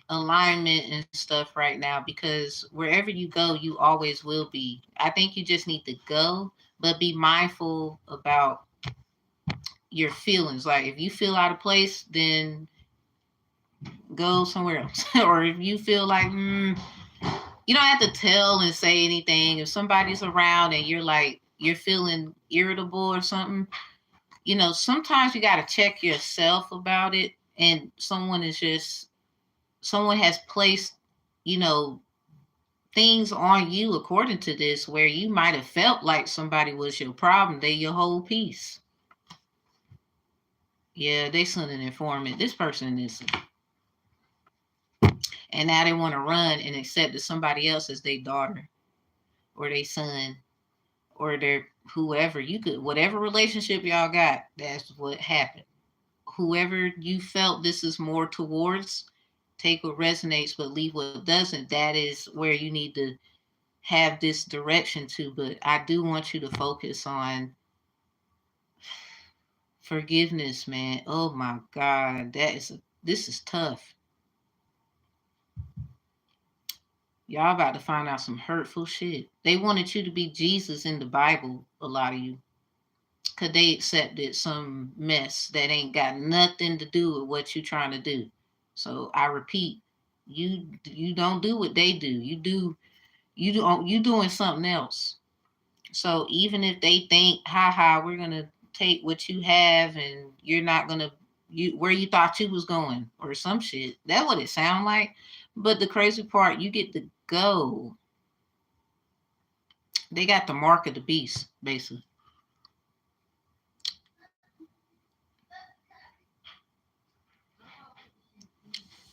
alignment and stuff right now, because wherever you go you always will be. I think you just need to go, but be mindful about your feelings. Like if you feel out of place, then go somewhere else. Or if you feel like you don't have to tell and say anything. If somebody's around and you're feeling irritable or something, sometimes you got to check yourself about it. And someone has placed, you know, things on you according to this where you might have felt like somebody was your problem. They your whole piece. Yeah, they sent an informant. This person is, and now they want to run and accept that somebody else is their daughter or their son or their whoever. You could, whatever relationship y'all got, that's what happened. Whoever you felt this is more towards, take what resonates, but leave what doesn't. That is where you need to have this direction to. But I do want you to focus on forgiveness, man. Oh my God, this is tough. Y'all about to find out some hurtful shit. They wanted you to be Jesus in the Bible, a lot of you, because they accepted some mess that ain't got nothing to do with what you're trying to do. So I repeat, you don't do what they do. You doing something else. So even if they think, haha, we're gonna take what you have and you're not gonna you where you thought you was going or some shit. That's what it sound like. But the crazy part, you get to go. They got the mark of the beast, basically.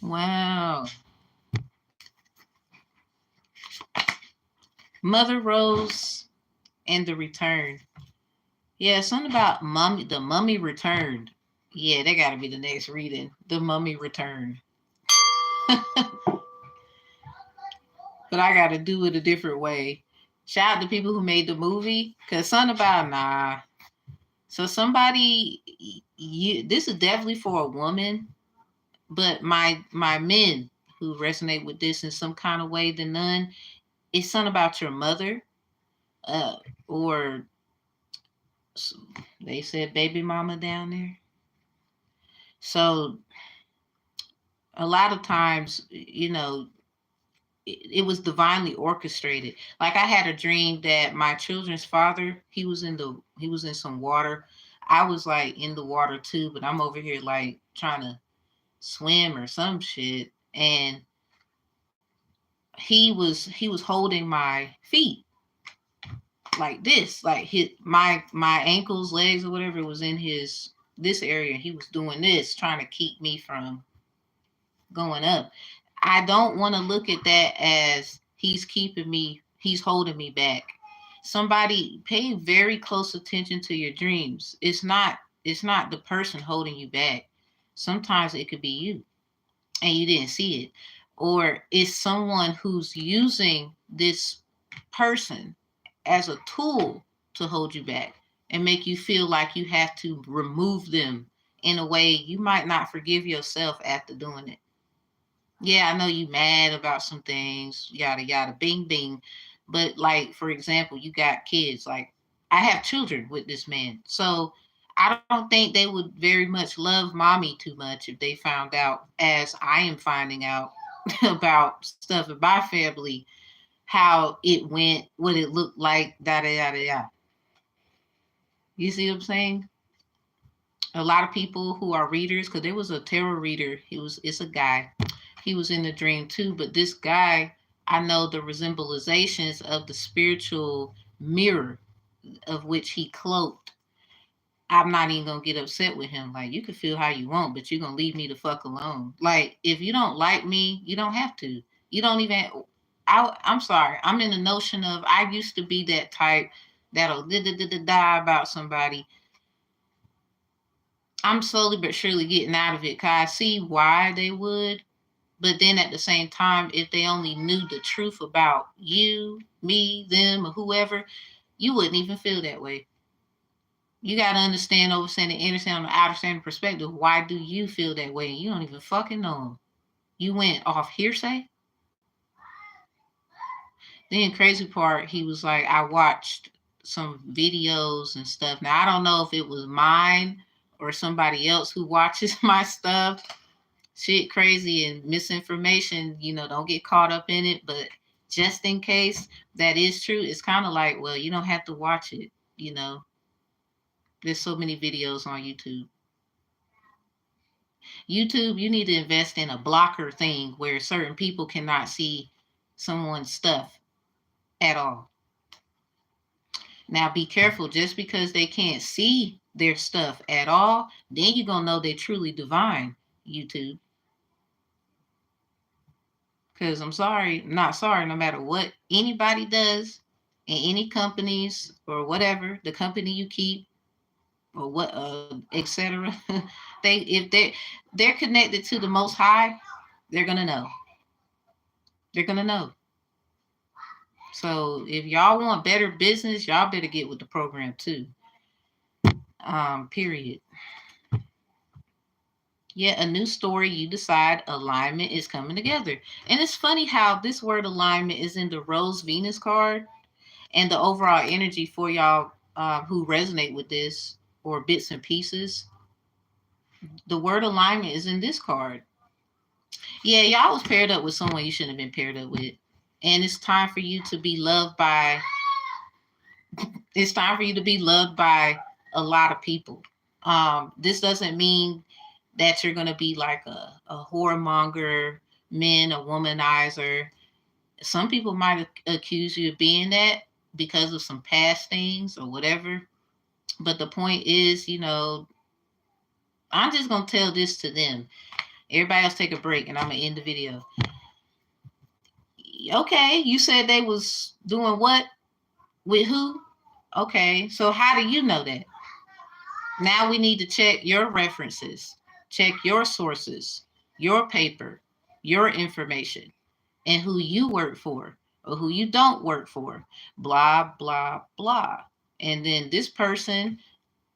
Wow. Mother Rose and the Return. Yeah, something about mummy. The Mummy Returned. Yeah, that got to be the next reading. The Mummy Returned. But I got to do it a different way. Shout out to people who made the movie, cause something about nah. So somebody, this is definitely for a woman, but my men who resonate with this in some kind of way, the none, it's something about your mother, uh, or they said baby mama down there. So a lot of times, it was divinely orchestrated. Like I had a dream that my children's father, he was in some water. I was like in the water too, but I'm over here like trying to swim or some shit. And he was holding my feet like this, like my ankles, legs, or whatever was in his this area. He was doing this, trying to keep me from going up. I don't want to look at that as he's holding me back. Somebody pay very close attention to your dreams. It's not the person holding you back. Sometimes it could be you and you didn't see it. Or it's someone who's using this person as a tool to hold you back and make you feel like you have to remove them in a way you might not forgive yourself after doing it. Yeah, I know you mad about some things, yada yada, bing bing. But like for example, you got kids. Like I have children with this man. So I don't think they would very much love mommy too much if they found out, as I am finding out about stuff in my family, how it went, what it looked like, da da da da. You see what I'm saying? A lot of people who are readers, because there was a tarot reader, it's a guy, he was in the dream too, but this guy, I know the resemblizations of the spiritual mirror of which he cloaked. I'm not even gonna get upset with him. Like, you can feel how you want, but you're gonna leave me the fuck alone. Like, if you don't like me, you don't have to. You don't even. I'm sorry. I'm in the notion of I used to be that type that'll die about somebody. I'm slowly but surely getting out of it because I see why they would. But then at the same time, if they only knew the truth about you, me, them, or whoever, you wouldn't even feel that way. You got to understand, overstand, and understand on the outer standing perspective. Why do you feel that way? You don't even fucking know them. You went off hearsay. Then crazy part, he was like, I watched some videos and stuff. Now I don't know if it was mine or somebody else who watches my stuff. Shit crazy and misinformation, don't get caught up in it. But just in case that is true, it's kind of like, well, you don't have to watch it. There's so many videos on YouTube. YouTube, you need to invest in a blocker thing where certain people cannot see someone's stuff at all. Now be careful, just because they can't see their stuff at all, then you're gonna know they're truly divine, YouTube. Because I'm not sorry, no matter what anybody does in any companies or whatever, the company you keep or what, etc. If they're connected to the Most High, they're gonna know. They're gonna know. So if y'all want better business, y'all better get with the program too. Period. Yet a new story, you decide alignment is coming together. And it's funny how this word alignment is in the Rose Venus card, and the overall energy for y'all who resonate with this or bits and pieces. The word alignment is in this card. Yeah, y'all was paired up with someone you shouldn't have been paired up with. And it's time for you to be loved by a lot of people. This doesn't mean that you're going to be like a whoremonger, a womanizer. Some people might accuse you of being that because of some past things or whatever. But the point is, I'm just going to tell this to them. Everybody else take a break and I'm going to end the video. Okay, you said they was doing what? With who? Okay, so how do you know that? Now we need to check your references, check your sources, your paper, your information, and who you work for or who you don't work for, blah, blah, blah. And then this person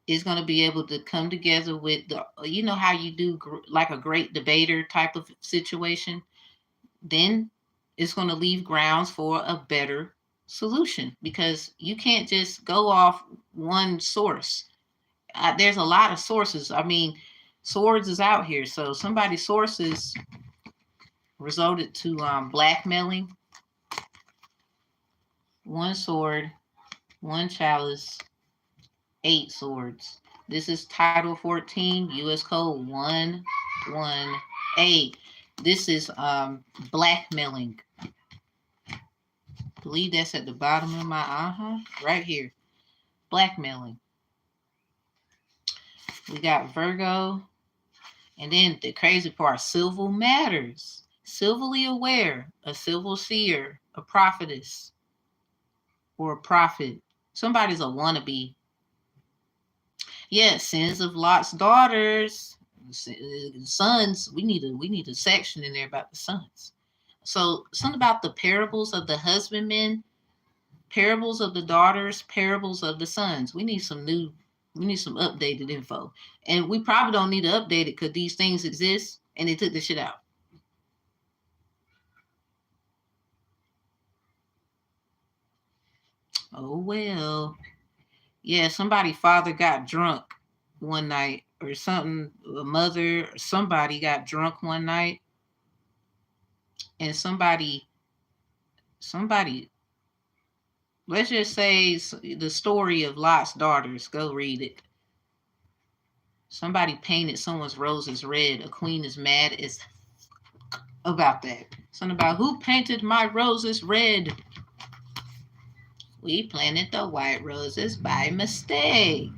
is going to be able to come together with how you do like a great debater type of situation. Then it's going to leave grounds for a better solution, because you can't just go off one source. There's a lot of sources. I mean, swords is out here. So somebody's sources resulted to blackmailing. One sword, one chalice, 8 swords. This is Title 14, U.S. Code 118. This is blackmailing. I believe that's at the bottom of my, right here. Blackmailing. We got Virgo. And then the crazy part, civil matters. Civilly aware, a civil seer, a prophetess, or a prophet. Somebody's a wannabe. Yeah, sins of Lot's daughters, sons. We need a section in there about the sons. So something about the parables of the husbandmen, parables of the daughters, parables of the sons. We need some updated info. And we probably don't need to update it because these things exist and they took the shit out. Oh, well. Yeah, somebody's father got drunk one night or something. A mother or somebody got drunk one night. And somebody, let's just say the story of Lot's daughters. Go read it. Somebody painted someone's roses red. A queen is mad as about that. Something about who painted my roses red. We planted the white roses by mistake.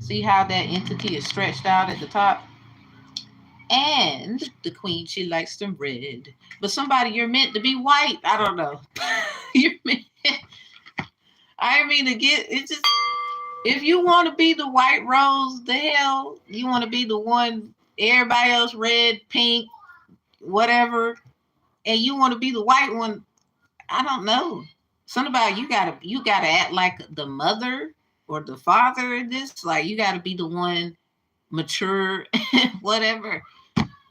See how that entity is stretched out at the top? And the queen, she likes them red. But somebody, you're meant to be white. I don't know. You're meant, I mean, to get, it's just, if you want to be the white rose, the hell, you want to be the one, everybody else red, pink, whatever, and you want to be the white one, I don't know. Something about you gotta act like the mother or the father in this. Like you gotta be the one mature, whatever.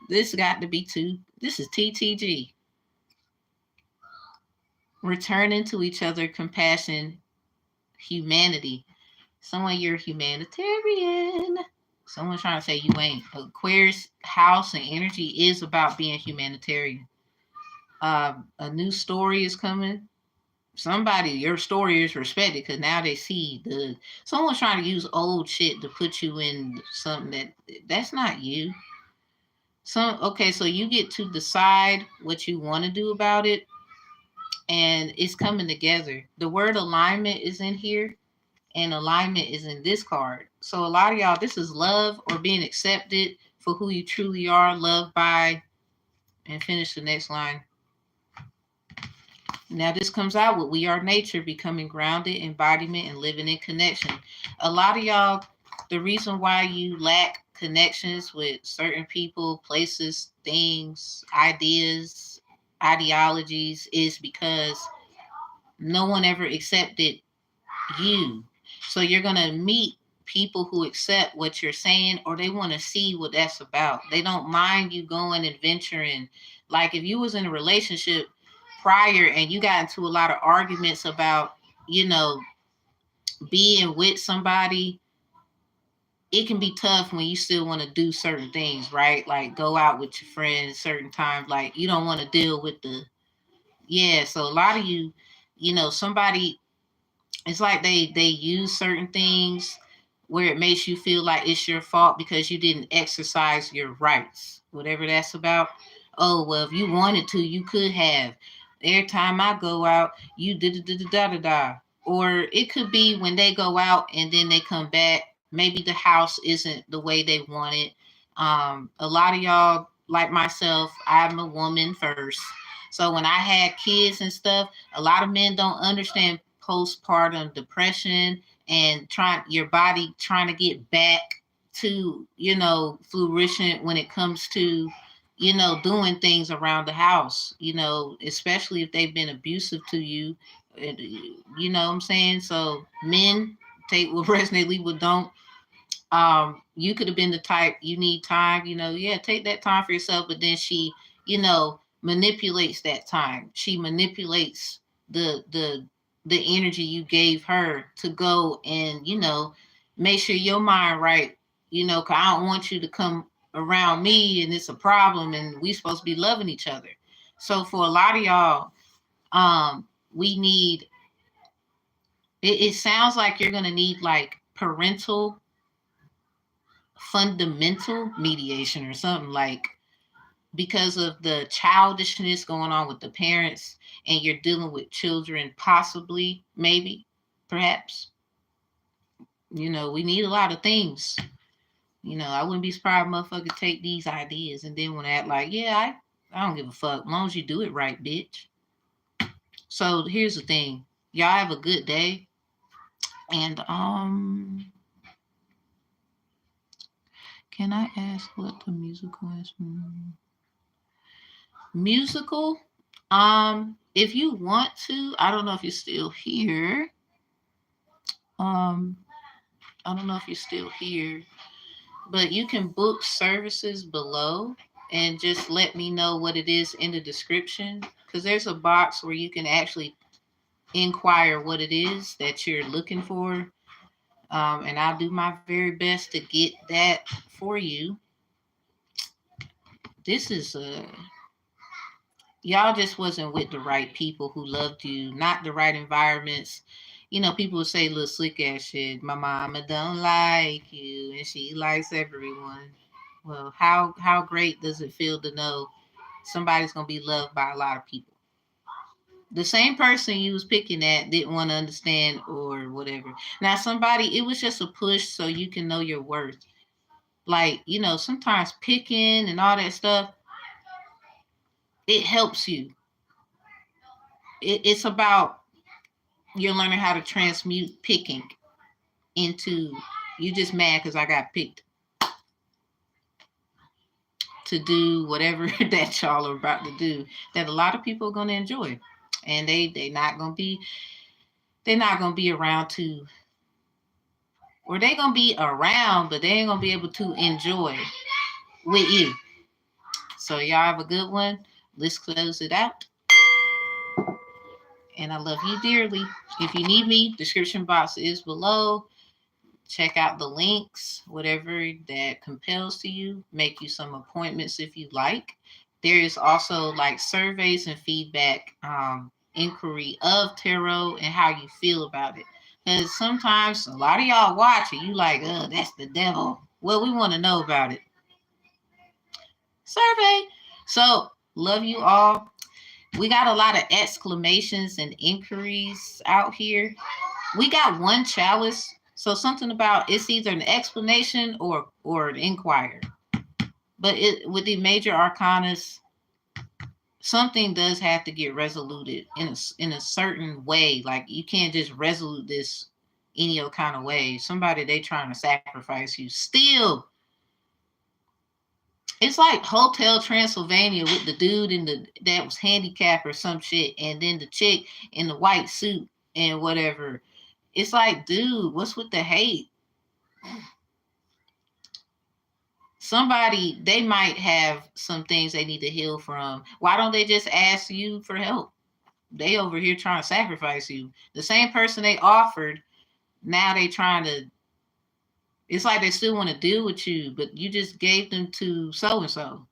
This got to be two. This is TTG. Returning to each other, compassion, humanity. Someone you're humanitarian. Someone trying to say you ain't. Aquarius house and energy is about being humanitarian. A new story is coming. Somebody, your story is respected because now they see someone's trying to use old shit to put you in something that's not you. So you get to decide what you want to do about it, and it's coming together. The word alignment is in here, and alignment is in this card. So a lot of y'all, this is love or being accepted for who you truly are, loved by, and finish the next line. Now this comes out with we are nature, becoming grounded, embodiment, and living in connection. A lot of y'all, the reason why you lack connections with certain people, places, things, ideas, ideologies is because no one ever accepted you. So you're going to meet people who accept what you're saying, or they want to see what that's about. They don't mind you going and venturing. Like if you was in a relationship prior and you got into a lot of arguments about, being with somebody, it can be tough when you still want to do certain things, right? Like go out with your friends certain times. Like you don't want to deal with so a lot of you, somebody, it's like they use certain things where it makes you feel like it's your fault because you didn't exercise your rights, whatever that's about. Oh, well, if you wanted to, you could have. Every time I go out, you did da da da da. Or it could be when they go out and then they come back, maybe the house isn't the way they want it. A lot of y'all, like myself, I'm a woman first. So when I had kids and stuff, a lot of men don't understand postpartum depression and your body trying to get back to, flourishing when it comes to, doing things around the house, especially if they've been abusive to you. You know what I'm saying? So men take what resonate, leave what don't. You could have been the type you need time, take that time for yourself, but then she, manipulates that time. She manipulates the energy you gave her to go and, make sure your mind right, cause I don't want you to come around me and it's a problem and we supposed to be loving each other. So for a lot of y'all, we need, it sounds like you're going to need like parental fundamental mediation or something, like because of the childishness going on with the parents and you're dealing with children, possibly, maybe, perhaps. We need a lot of things. I wouldn't be surprised motherfucker take these ideas and then want to act like, yeah, I don't give a fuck as long as you do it right, bitch. So here's the thing. Y'all have a good day. And can I ask what the musical is? Musical. If you want to, I don't know if you're still here. I don't know if you're still here, but you can book services below and just let me know what it is in the description, because there's a box where you can actually inquire what it is that you're looking for. And I'll do my very best to get that for you. This is y'all just wasn't with the right people who loved you, not the right environments. People would say little slick ass shit. My mama don't like you and she likes everyone. Well, how great does it feel to know somebody's gonna be loved by a lot of people? The same person you was picking at didn't want to understand or whatever. Now somebody, it was just a push so you can know your worth. Like, you know, sometimes picking and all that stuff, it helps you. It's about you're learning how to transmute picking into you just mad because I got picked to do whatever that y'all are about to do that a lot of people are going to enjoy, and they're not going to be around to, or they're going to be around but they ain't going to be able to enjoy with you. So y'all have a good one. Let's close it out, and I love you dearly. If you need me, description box is below. Check out the links, whatever that compels to you. Make you some appointments if you like. There is also like surveys and feedback, inquiry of tarot and how you feel about it. Because sometimes a lot of y'all watch it, you like, oh, that's the devil. Well, we want to know about it. Survey. So, love you all. We got a lot of exclamations and inquiries out here. We got one chalice. So something about it's either an explanation or an inquiry. But with the major arcanas, something does have to get resoluted in a certain way. Like you can't just resolute this any old kind of way. Somebody they trying to sacrifice you. Still, it's like Hotel Transylvania with the dude that was handicapped or some shit, and then the chick in the white suit and whatever. It's like, dude, what's with the hate? Somebody, they might have some things they need to heal from. Why don't they just ask you for help? They over here trying to sacrifice you. The same person they offered, now they trying to, it's like they still want to deal with you, but you just gave them to so-and-so.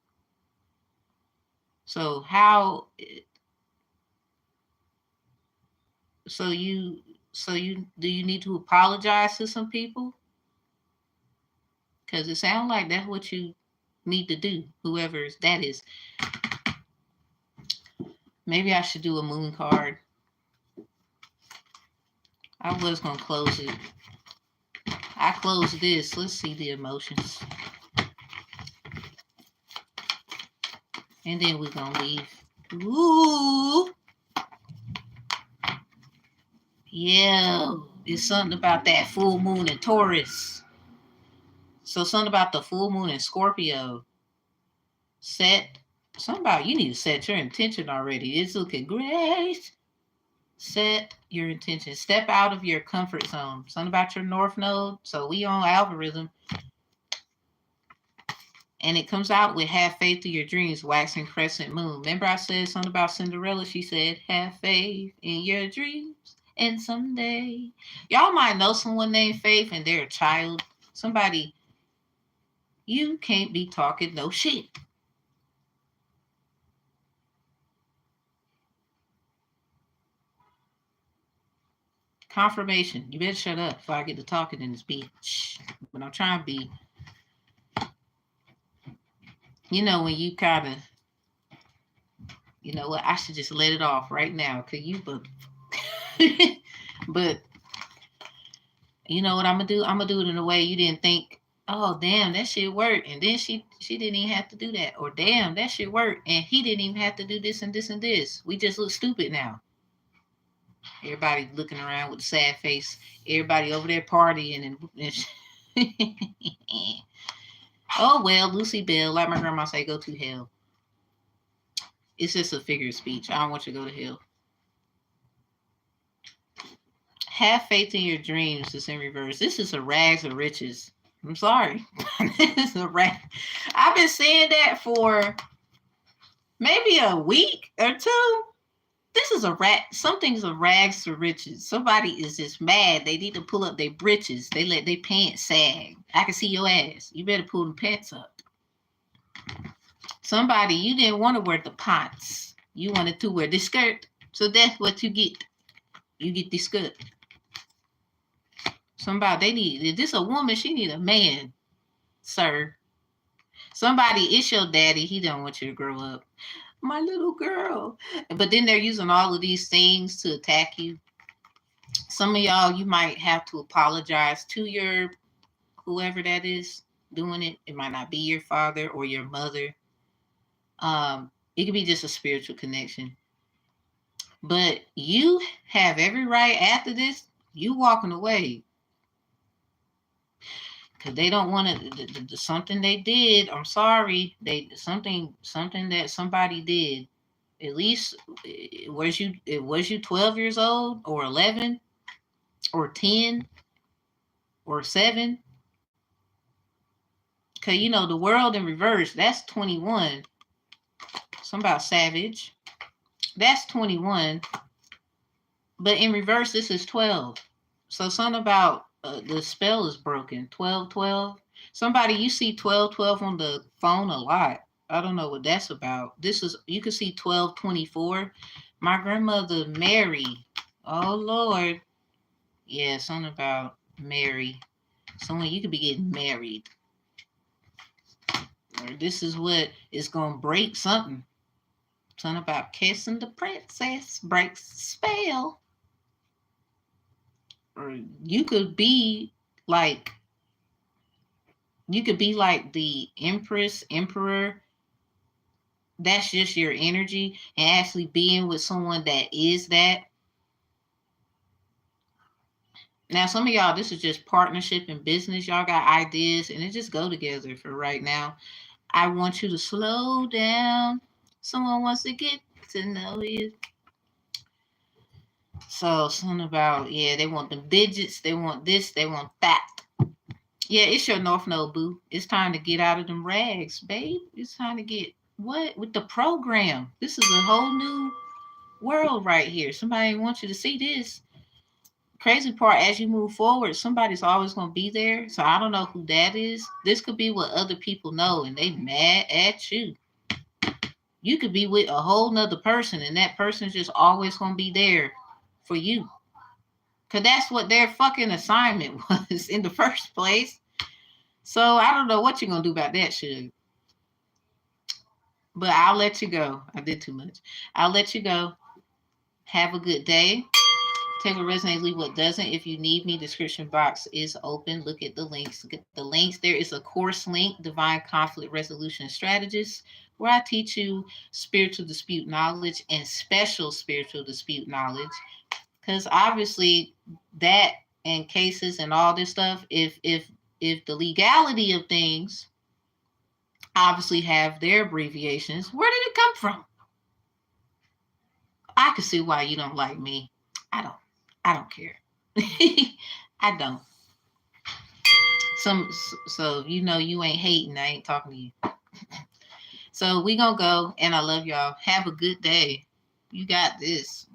So how, so you, do you need to apologize to some people? Because it sounds like that's what you need to do, whoever that is. Maybe I should do a moon card. I was going to close it. I closed this. Let's see the emotions. And then we're going to leave. Ooh. Yeah. It's something about that full moon in Taurus. So something about the full moon in Scorpio. Something about you need to set your intention already. It's looking great. Set your intention. Step out of your comfort zone. Something about your North Node. So we on algorithm. And it comes out with have faith in your dreams, waxing crescent moon. Remember I said something about Cinderella? She said, have faith in your dreams. And someday. Y'all might know someone named Faith and they're a child. Somebody, you can't be talking no shit. Confirmation. You better shut up before I get to talking in this bitch. But I'm trying to be, you know, when you kind of, you know what, I should just let it off right now. Cause you, but you know what I'm gonna do? I'm gonna do it in a way you didn't think, oh damn, that shit worked. And then she didn't even have to do that. Or damn, that shit worked. And he didn't even have to do this and this and this. We just look stupid now. Everybody looking around with a sad face. Everybody over there partying and oh well, Lucy Bell, like my grandma say, go to hell. It's just a figure of speech. I don't want you to go to hell. Have faith in your dreams is in reverse. This is a rags of riches. I'm sorry. This is a rag. I've been saying that for maybe a week or two. This is something's a rags to riches. Somebody is just mad. They need to pull up their britches. They let their pants sag. I can see your ass. You better pull them pants up. Somebody, you didn't want to wear the pants. You wanted to wear the skirt. So that's what you get. You get the skirt. Somebody, if this a woman, she need a man, sir. Somebody, it's your daddy. He don't want you to grow up. My little girl. But then they're using all of these things to attack you. Some of y'all, you might have to apologize to your whoever that is doing it. It might not be your father or your mother. It could be just a spiritual connection. But you have every right after this, you walking away. Because they don't want to, something they did, I'm sorry, something that somebody did. At least, was you 12 years old or 11 or 10 or 7? Because, the world in reverse, that's 21. Something about savage. That's 21. But in reverse, this is 12. So something about the spell is broken. 12, 12. Somebody, you see 12, 12 on the phone a lot. I don't know what that's about. You can see 12, 24. My grandmother, Mary. Oh, Lord. Yeah, something about Mary. Someone, you could be getting married. Or this is what is going to break something. Something about kissing the princess breaks the spell. Or you could be like the empress, emperor. That's just your energy, and actually being with someone that is that. Now, some of y'all, this is just partnership and business. Y'all got ideas, and it just go together for right now. I want you to slow down. Someone wants to get to know you. So, something about, yeah, they want the digits, they want this, they want that. Yeah, it's your North Node, boo. It's time to get out of them rags, babe. It's time to get what? With the program. This is a whole new world right here. Somebody wants you to see this. Crazy part, as you move forward, somebody's always going to be there. So I don't know who that is. This could be what other people know, and they mad at you. You could be with a whole nother person, and that person's just always going to be there for you. Because that's what their fucking assignment was in the first place. So I don't know what you're going to do about that shit. But I'll let you go. I did too much. I'll let you go. Have a good day. Take what resonates, leave what doesn't. If you need me, description box is open. Look at the links. Get the links. There is a course link, Divine Conflict Resolution Strategist, where I teach you spiritual dispute knowledge and special spiritual dispute knowledge. Because obviously that and cases and all this stuff, if the legality of things obviously have their abbreviations, where did it come from? I can see why you don't like me. I don't care. I don't. So you ain't hating. I ain't talking to you. So we gonna go, and I love y'all. Have a good day. You got this.